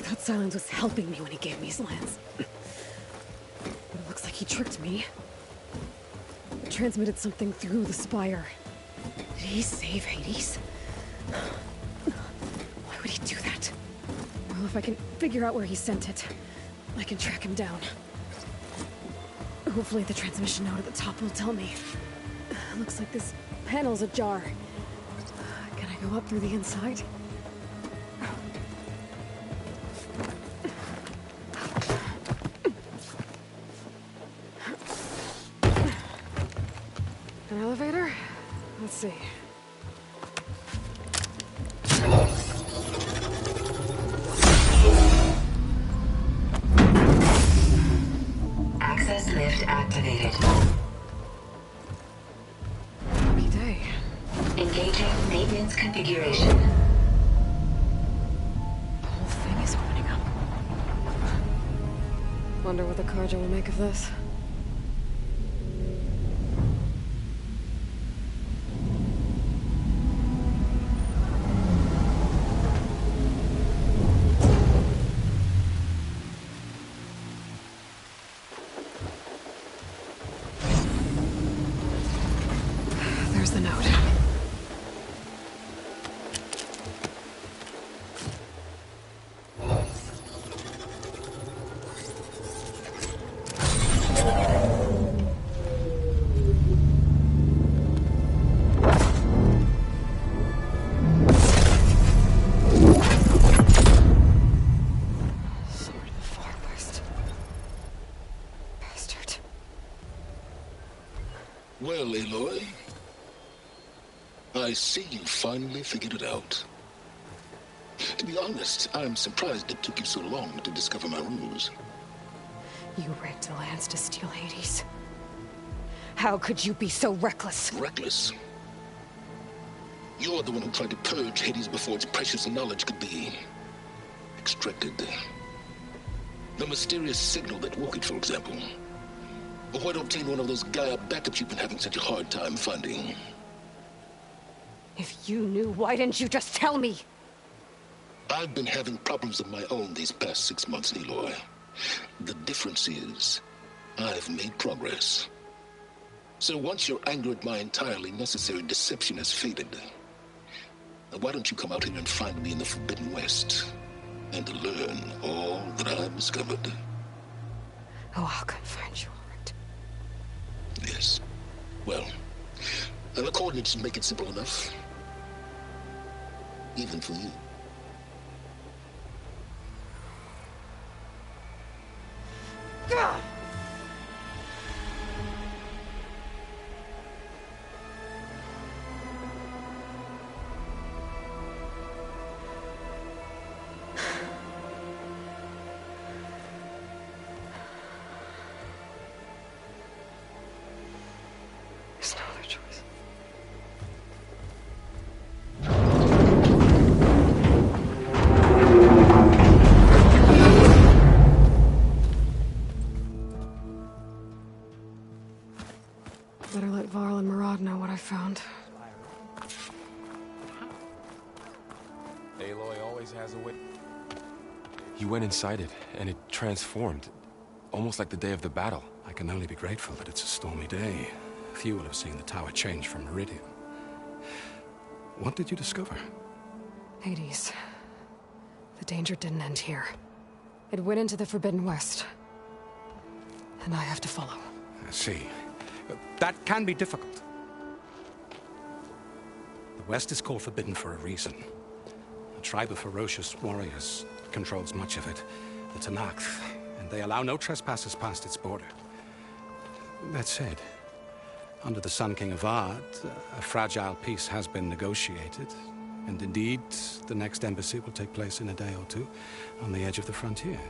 thought Silence was helping me when he gave me his lance. But it looks like he tricked me. It transmitted something through the spire. Did he save Hades? Would he do that? Well, if I can figure out where he sent it, I can track him down. Hopefully the transmission node at the top will tell me. Looks like this panel's ajar. Can I go up through the inside? An elevator? Let's see. Access lift activated. Lucky day. Engaging maintenance configuration. The whole thing is opening Wonder what the Carja will make of this. There's the note. Well, Aloy, I see you finally figured it out. To be honest, I'm surprised it took you so long to discover my ruse. You rigged the lands to steal Hades. How could you be so reckless? Reckless? You're the one who tried to purge Hades before its precious knowledge could be extracted. The mysterious signal that woke it, for example. Or why to obtain one of those Gaia backups you've been having such a hard time finding? If you knew, why didn't you just tell me? I've been having problems of my own these past 6 months, Aloy. The difference is, I've made progress. So once your anger at my entirely necessary deception has faded, why don't you come out here and find me in the Forbidden West, and learn all that I've discovered? Oh, I'll come find you, all right. Yes. Well, and the coordinates make it simple enough. Even for you. God! There's no other choice. Better let Varl and Murad know what I found. Aloy always has a way. You went inside it, and it transformed. Almost like the day of the battle. I can only be grateful that it's a stormy day. Few will have seen the tower change from Meridian. What did you discover? Hades. The danger didn't end here. It went into the Forbidden West. And I have to follow. I see. That can be difficult. The West is called Forbidden for a reason. A tribe of ferocious warriors controls much of it, the Tanakh, and they allow no trespassers past its border. That said, under the Sun King of Ard, a fragile peace has been negotiated, and indeed, the next embassy will take place in a day or two on the edge of the frontier.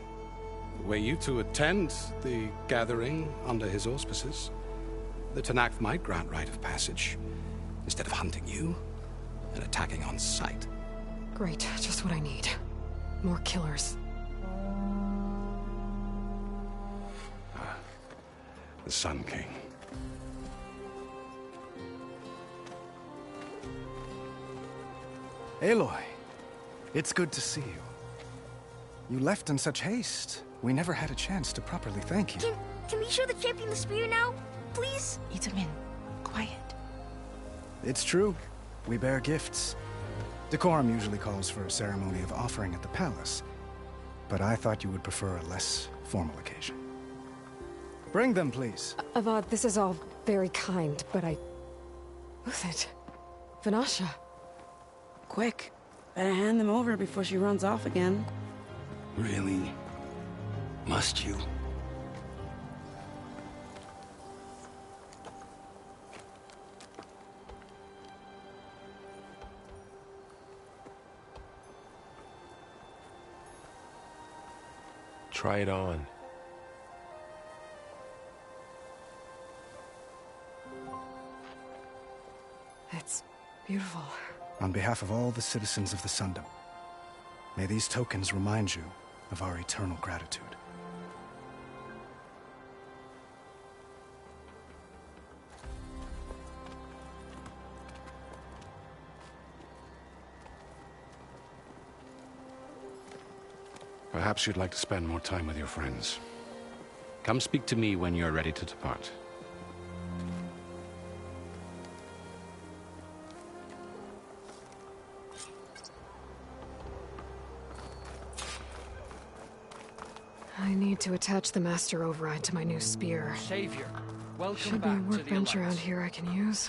Were you to attend the gathering under his auspices, the Tanakh might grant right of passage, instead of hunting you and attacking on sight. Great, just what I need. More killers. The Sun King. Aloy, it's good to see you. You left in such haste. We never had a chance to properly thank you. Can we show the champion the spear now? Please? Itamin, quiet. It's true. We bear gifts. Decorum usually calls for a ceremony of offering at the palace, but I thought you would prefer a less formal occasion. Bring them, please. Avad, this is all very kind, but Who's it? Vanasha. Quick. Better hand them over before she runs off again. Really? Must you? Try it on. It's beautiful. On behalf of all the citizens of the Sundom, may these tokens remind you of our eternal gratitude. Perhaps you'd like to spend more time with your friends. Come speak to me when you're ready to depart. I need to attach the master override to my new spear. Savior, welcome Should be a back to the workbench around Alliance. here I can use.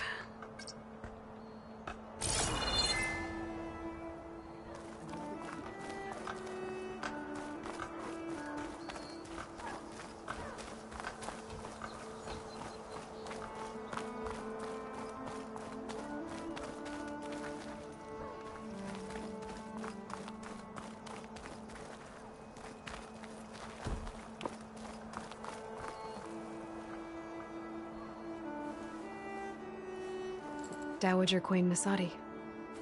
Dowager Queen Nasadi.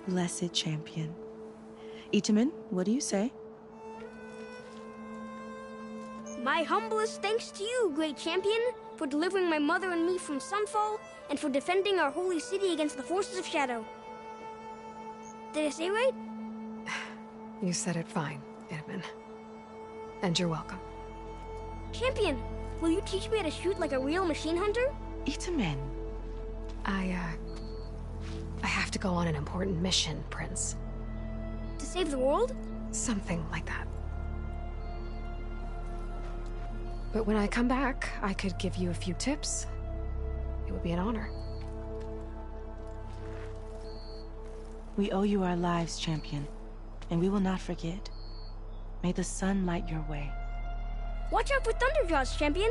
Blessed champion. Itamen, what do you say? My humblest thanks to you, great champion, for delivering my mother and me from Sunfall, and for defending our holy city against the forces of Shadow. Did I say right? You said it fine, Edmund. And you're welcome. Champion, will you teach me how to shoot like a real machine hunter? Itamen. I have to go on an important mission, Prince. To save the world? Something like that. But when I come back, I could give you a few tips. It would be an honor. We owe you our lives, champion, and we will not forget. May the sun light your way. Watch out for Thunderjaws, champion!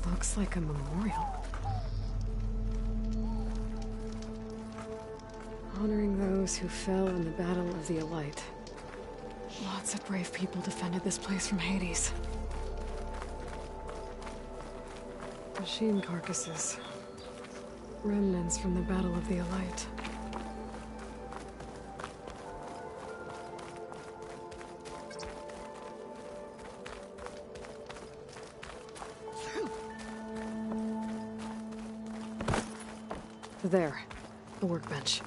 Looks like a memorial. Honoring those who fell in the Battle of the Elite. Lots of brave people defended this place from Hades. Machine carcasses. Remnants from the Battle of the Elite. There, the workbench.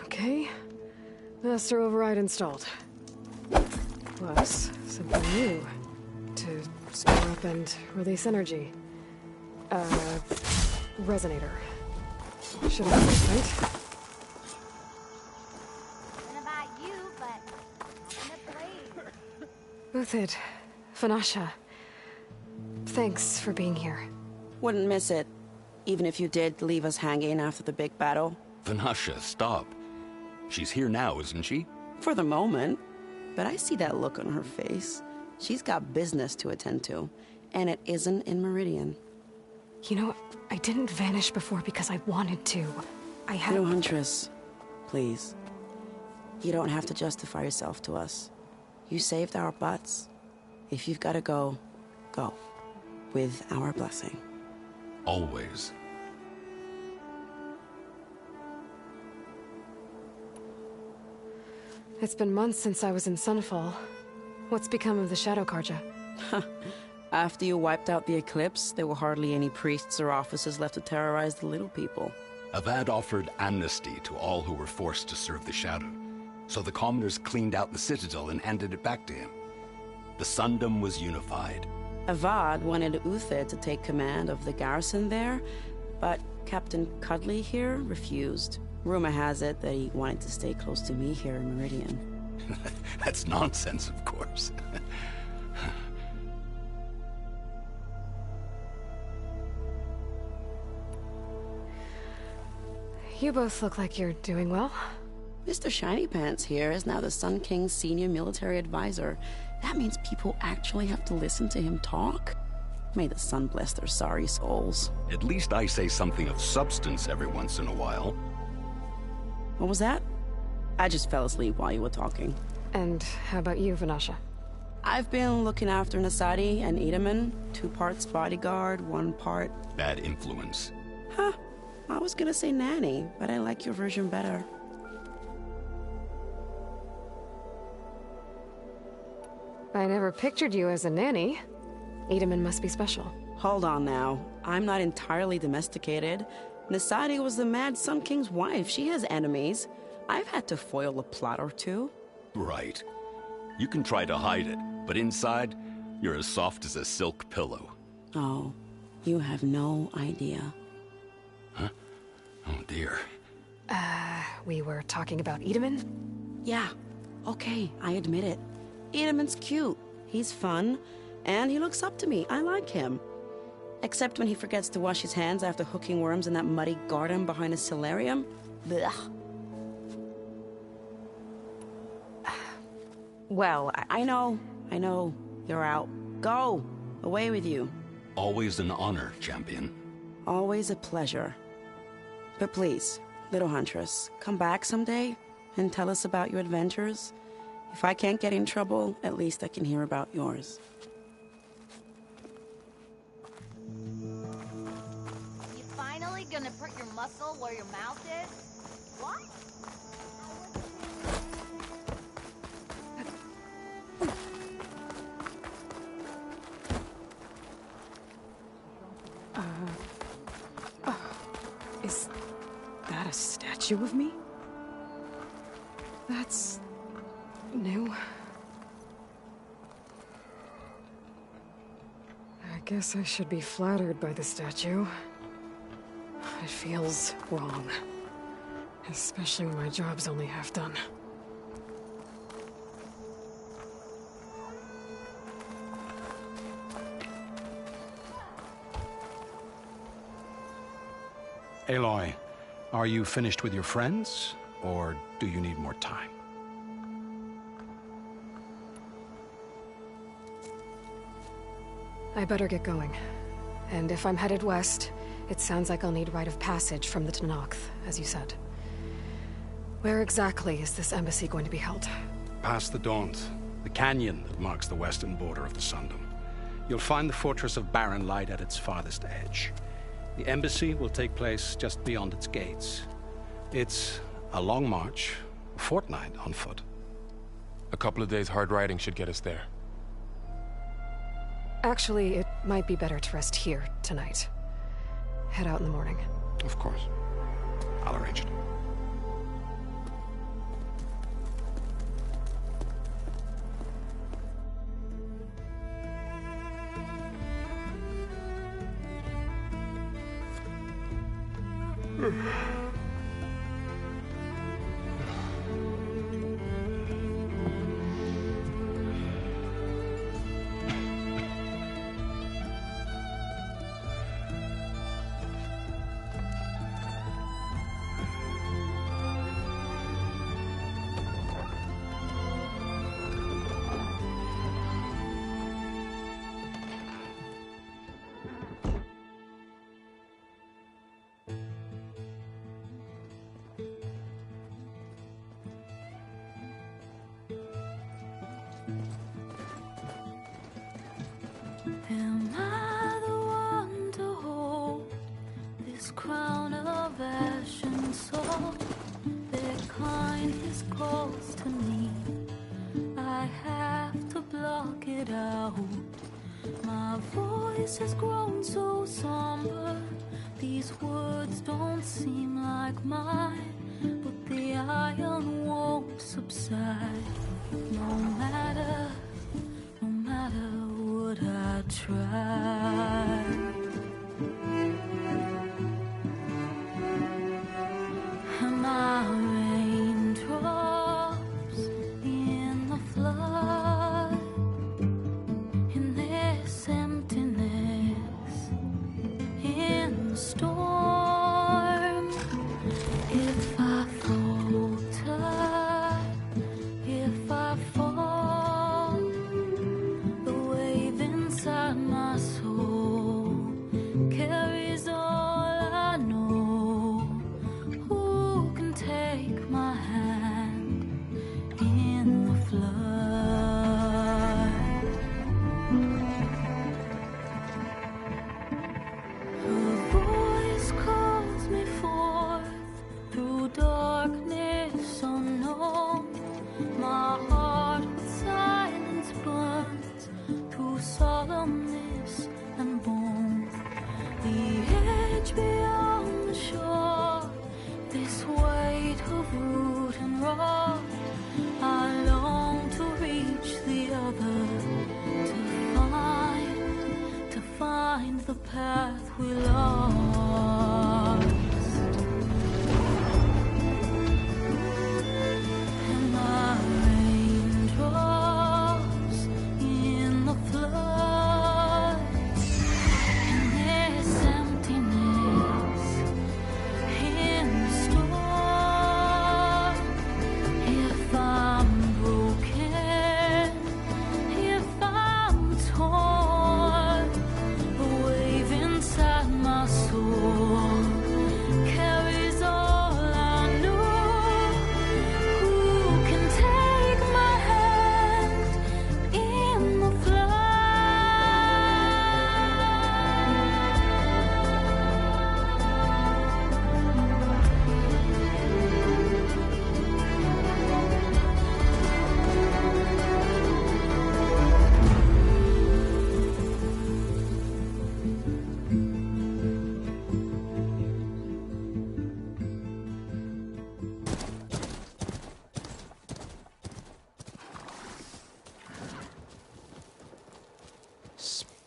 Okay, master override installed. Plus, something new. To store up and release energy. Resonator. Should have been right. About you, but Uthid, Fanasha. Thanks for being here. Wouldn't miss it. Even if you did leave us hanging after the big battle. Vanasha, stop. She's here now, isn't she? For the moment. But I see that look on her face. She's got business to attend to, and it isn't in Meridian. You know, I didn't vanish before because I wanted to. I had... No, Huntress. Please. You don't have to justify yourself to us. You saved our butts. If you've got to go, go. With our blessing. Always. It's been months since I was in Sunfall. What's become of the Shadow Karja? After you wiped out the Eclipse, there were hardly any priests or officers left to terrorize the little people. Avad offered amnesty to all who were forced to serve the Shadow. So the commoners cleaned out the Citadel and handed it back to him. The Sundom was unified. Avad wanted Uthid to take command of the garrison there, but Captain Cudley here refused. Rumor has it that he wanted to stay close to me here in Meridian. That's nonsense, of course. You both look like you're doing well. Mr. Shiny Pants here is now the Sun King's senior military advisor. That means people actually have to listen to him talk? May the sun bless their sorry souls. At least I say something of substance every once in a while. What was that? I just fell asleep while you were talking. And how about you, Vanasha? I've been looking after Nasadi and Edaman. 2 parts bodyguard, 1 part... Bad influence. Huh. I was gonna say nanny, but I like your version better. I never pictured you as a nanny. Edaman must be special. Hold on now. I'm not entirely domesticated. Nasadi was the Mad Sun King's wife. She has enemies. I've had to foil a plot or 2. Right. You can try to hide it, but inside, you're as soft as a silk pillow. Oh, you have no idea. Huh? Oh dear. We were talking about Edaman? Yeah. Okay, I admit it. Edaman's cute. He's fun. And he looks up to me. I like him. Except when he forgets to wash his hands after hooking worms in that muddy garden behind a solarium. Blech. Well, I know. You're out. Go! Away with you. Always an honor, champion. Always a pleasure. But please, little huntress, come back someday and tell us about your adventures. If I can't get in trouble, at least I can hear about yours. You finally gonna put your muscle where your mouth is? What? Is that a statue of me? That's... new. I guess I should be flattered by the statue. It feels wrong. Especially when my job's only half done. Aloy, are you finished with your friends, or do you need more time? I better get going. And if I'm headed west, it sounds like I'll need rite of passage from the Tenakth, as you said. Where exactly is this embassy going to be held? Past the Daunt, the canyon that marks the western border of the Sundom. You'll find the fortress of Barren Light at its farthest edge. The embassy will take place just beyond its gates. It's a long march, a fortnight on foot. A couple of days hard riding should get us there. Actually, it might be better to rest here tonight. Head out in the morning. Of course. I'll arrange it. Am I the one to hold this crown of ash and salt? Their kind is close to me. I have to block it out. My voice has grown so somber. These words don't seem like mine, but the iron won't subside. No matter what I try. Am I raindrops in the flood? In this emptiness, in the storm. If I falter,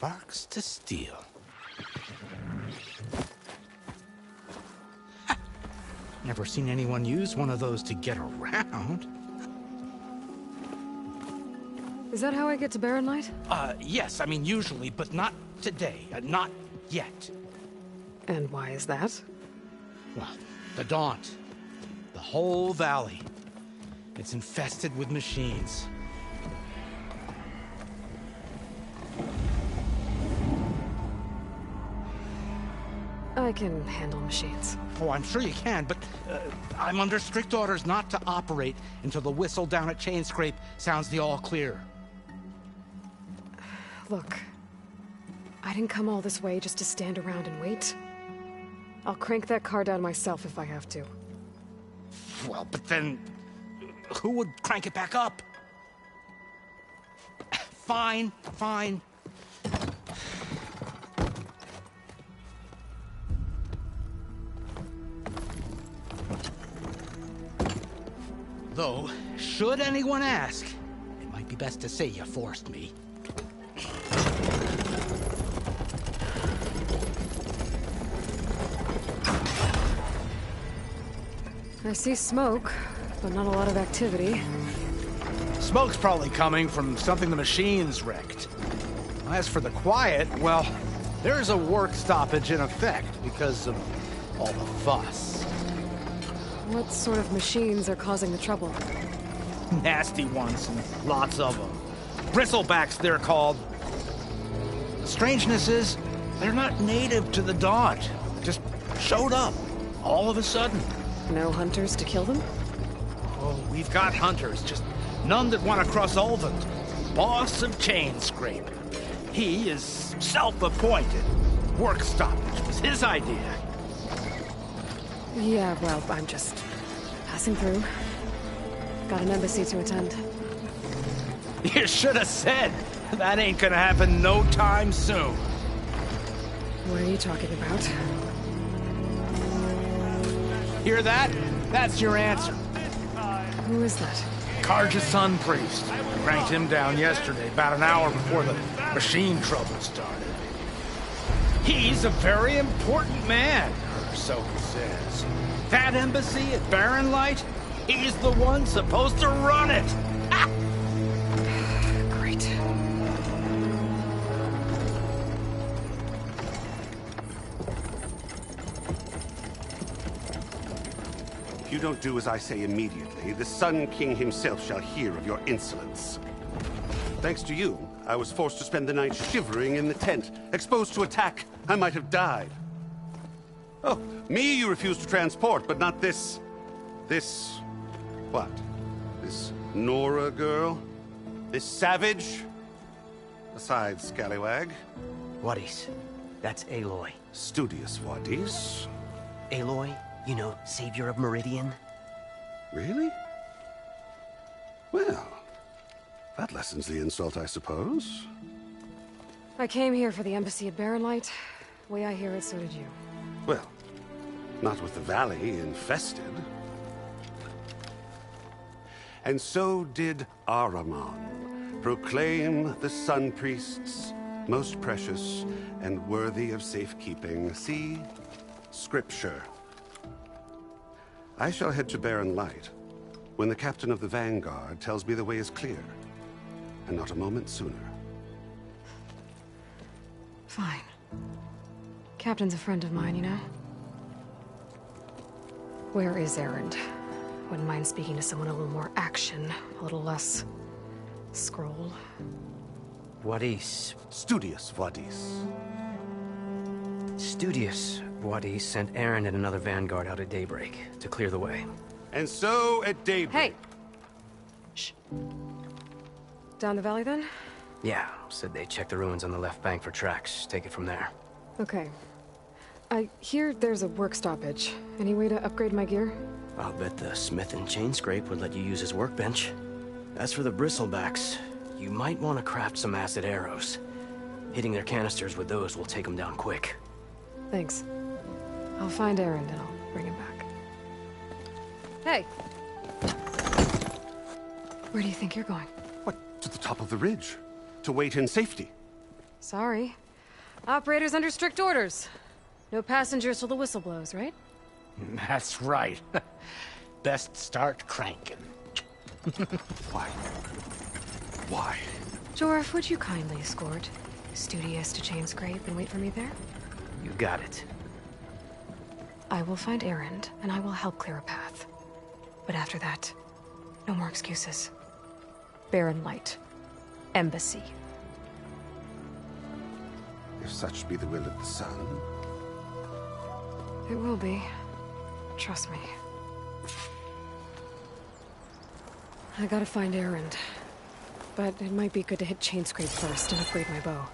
sparks to steel. Never seen anyone use one of those to get around. Is that how I get to Barren Light? Yes, I mean usually, but not today. Not yet. And why is that? Well, the Daunt. The whole valley. It's infested with machines. I can handle machines. Oh, I'm sure you can, but I'm under strict orders not to operate until the whistle down at Chain Scrape sounds the all clear. Look, I didn't come all this way just to stand around and wait. I'll crank that car down myself if I have to. Well, but then who would crank it back up? Fine, fine. Though, should anyone ask, it might be best to say you forced me. I see smoke, but not a lot of activity. Smoke's probably coming from something the machines wrecked. As for the quiet, well, there's a work stoppage in effect because of all the fuss. What sort of machines are causing the trouble? Nasty ones, and lots of them. Bristlebacks, they're called. The strangeness is, they're not native to the Daunt. Just showed up, all of a sudden. No hunters to kill them? Oh, we've got hunters, just none that want to cross Ulvund. Boss of Chain Scrape. He is self-appointed. Work stoppage was his idea. Yeah, well, I'm just passing through. Got an embassy to attend. You should have said. That ain't gonna happen no time soon. What are you talking about? Hear that? That's your answer. Who is that? Karja's Sun Priest. Cranked him down yesterday, about an hour before the machine trouble started. He's a very important man, or so he says. That embassy at Barren Light, he's the one supposed to run it. Ah! Great. If you don't do as I say immediately, the Sun King himself shall hear of your insolence. Thanks to you, I was forced to spend the night shivering in the tent. Exposed to attack, I might have died. Oh, me you refuse to transport, but not this... what? This Nora girl? This savage? Besides, scallywag. Wadis. That's Aloy. Studious Wadis. Aloy, you know, savior of Meridian. Really? Well, that lessens the insult, I suppose. I came here for the embassy at Barren Light. Way I hear it, so did you. Well, not with the valley infested. And so did Ahriman, proclaim the Sun Priests most precious and worthy of safekeeping. See? Scripture. I shall head to Barren Light when the captain of the Vanguard tells me the way is clear, and not a moment sooner. Fine. Captain's a friend of mine, you know? Where is Erend? Wouldn't mind speaking to someone a little more action, a little less... scroll. Wadis. Studious Wadis. Studious Wadis sent Erend and another Vanguard out at daybreak to clear the way. And so at daybreak... Hey! Shh. Down the valley, then? Yeah, said they checked the ruins on the left bank for tracks. Take it from there. Okay. I hear there's a work stoppage. Any way to upgrade my gear? I'll bet the smith in Chain Scrape would let you use his workbench. As for the bristlebacks, you might want to craft some acid arrows. Hitting their canisters with those will take them down quick. Thanks. I'll find Erend and I'll bring him back. Hey! Where do you think you're going? What, to the top of the ridge? To wait in safety. Sorry. Operator's under strict orders. No passengers till the whistle blows, right? That's right. Best start cranking. Why? Why? Jorf, would you kindly escort Studious to Chainscrape and wait for me there? You got it. I will find Erend, and I will help clear a path. But after that, no more excuses. Barren Light. Embassy. If such be the will of the sun. It will be. Trust me. I gotta find Erend. But it might be good to hit Chainscrape first and upgrade my bow.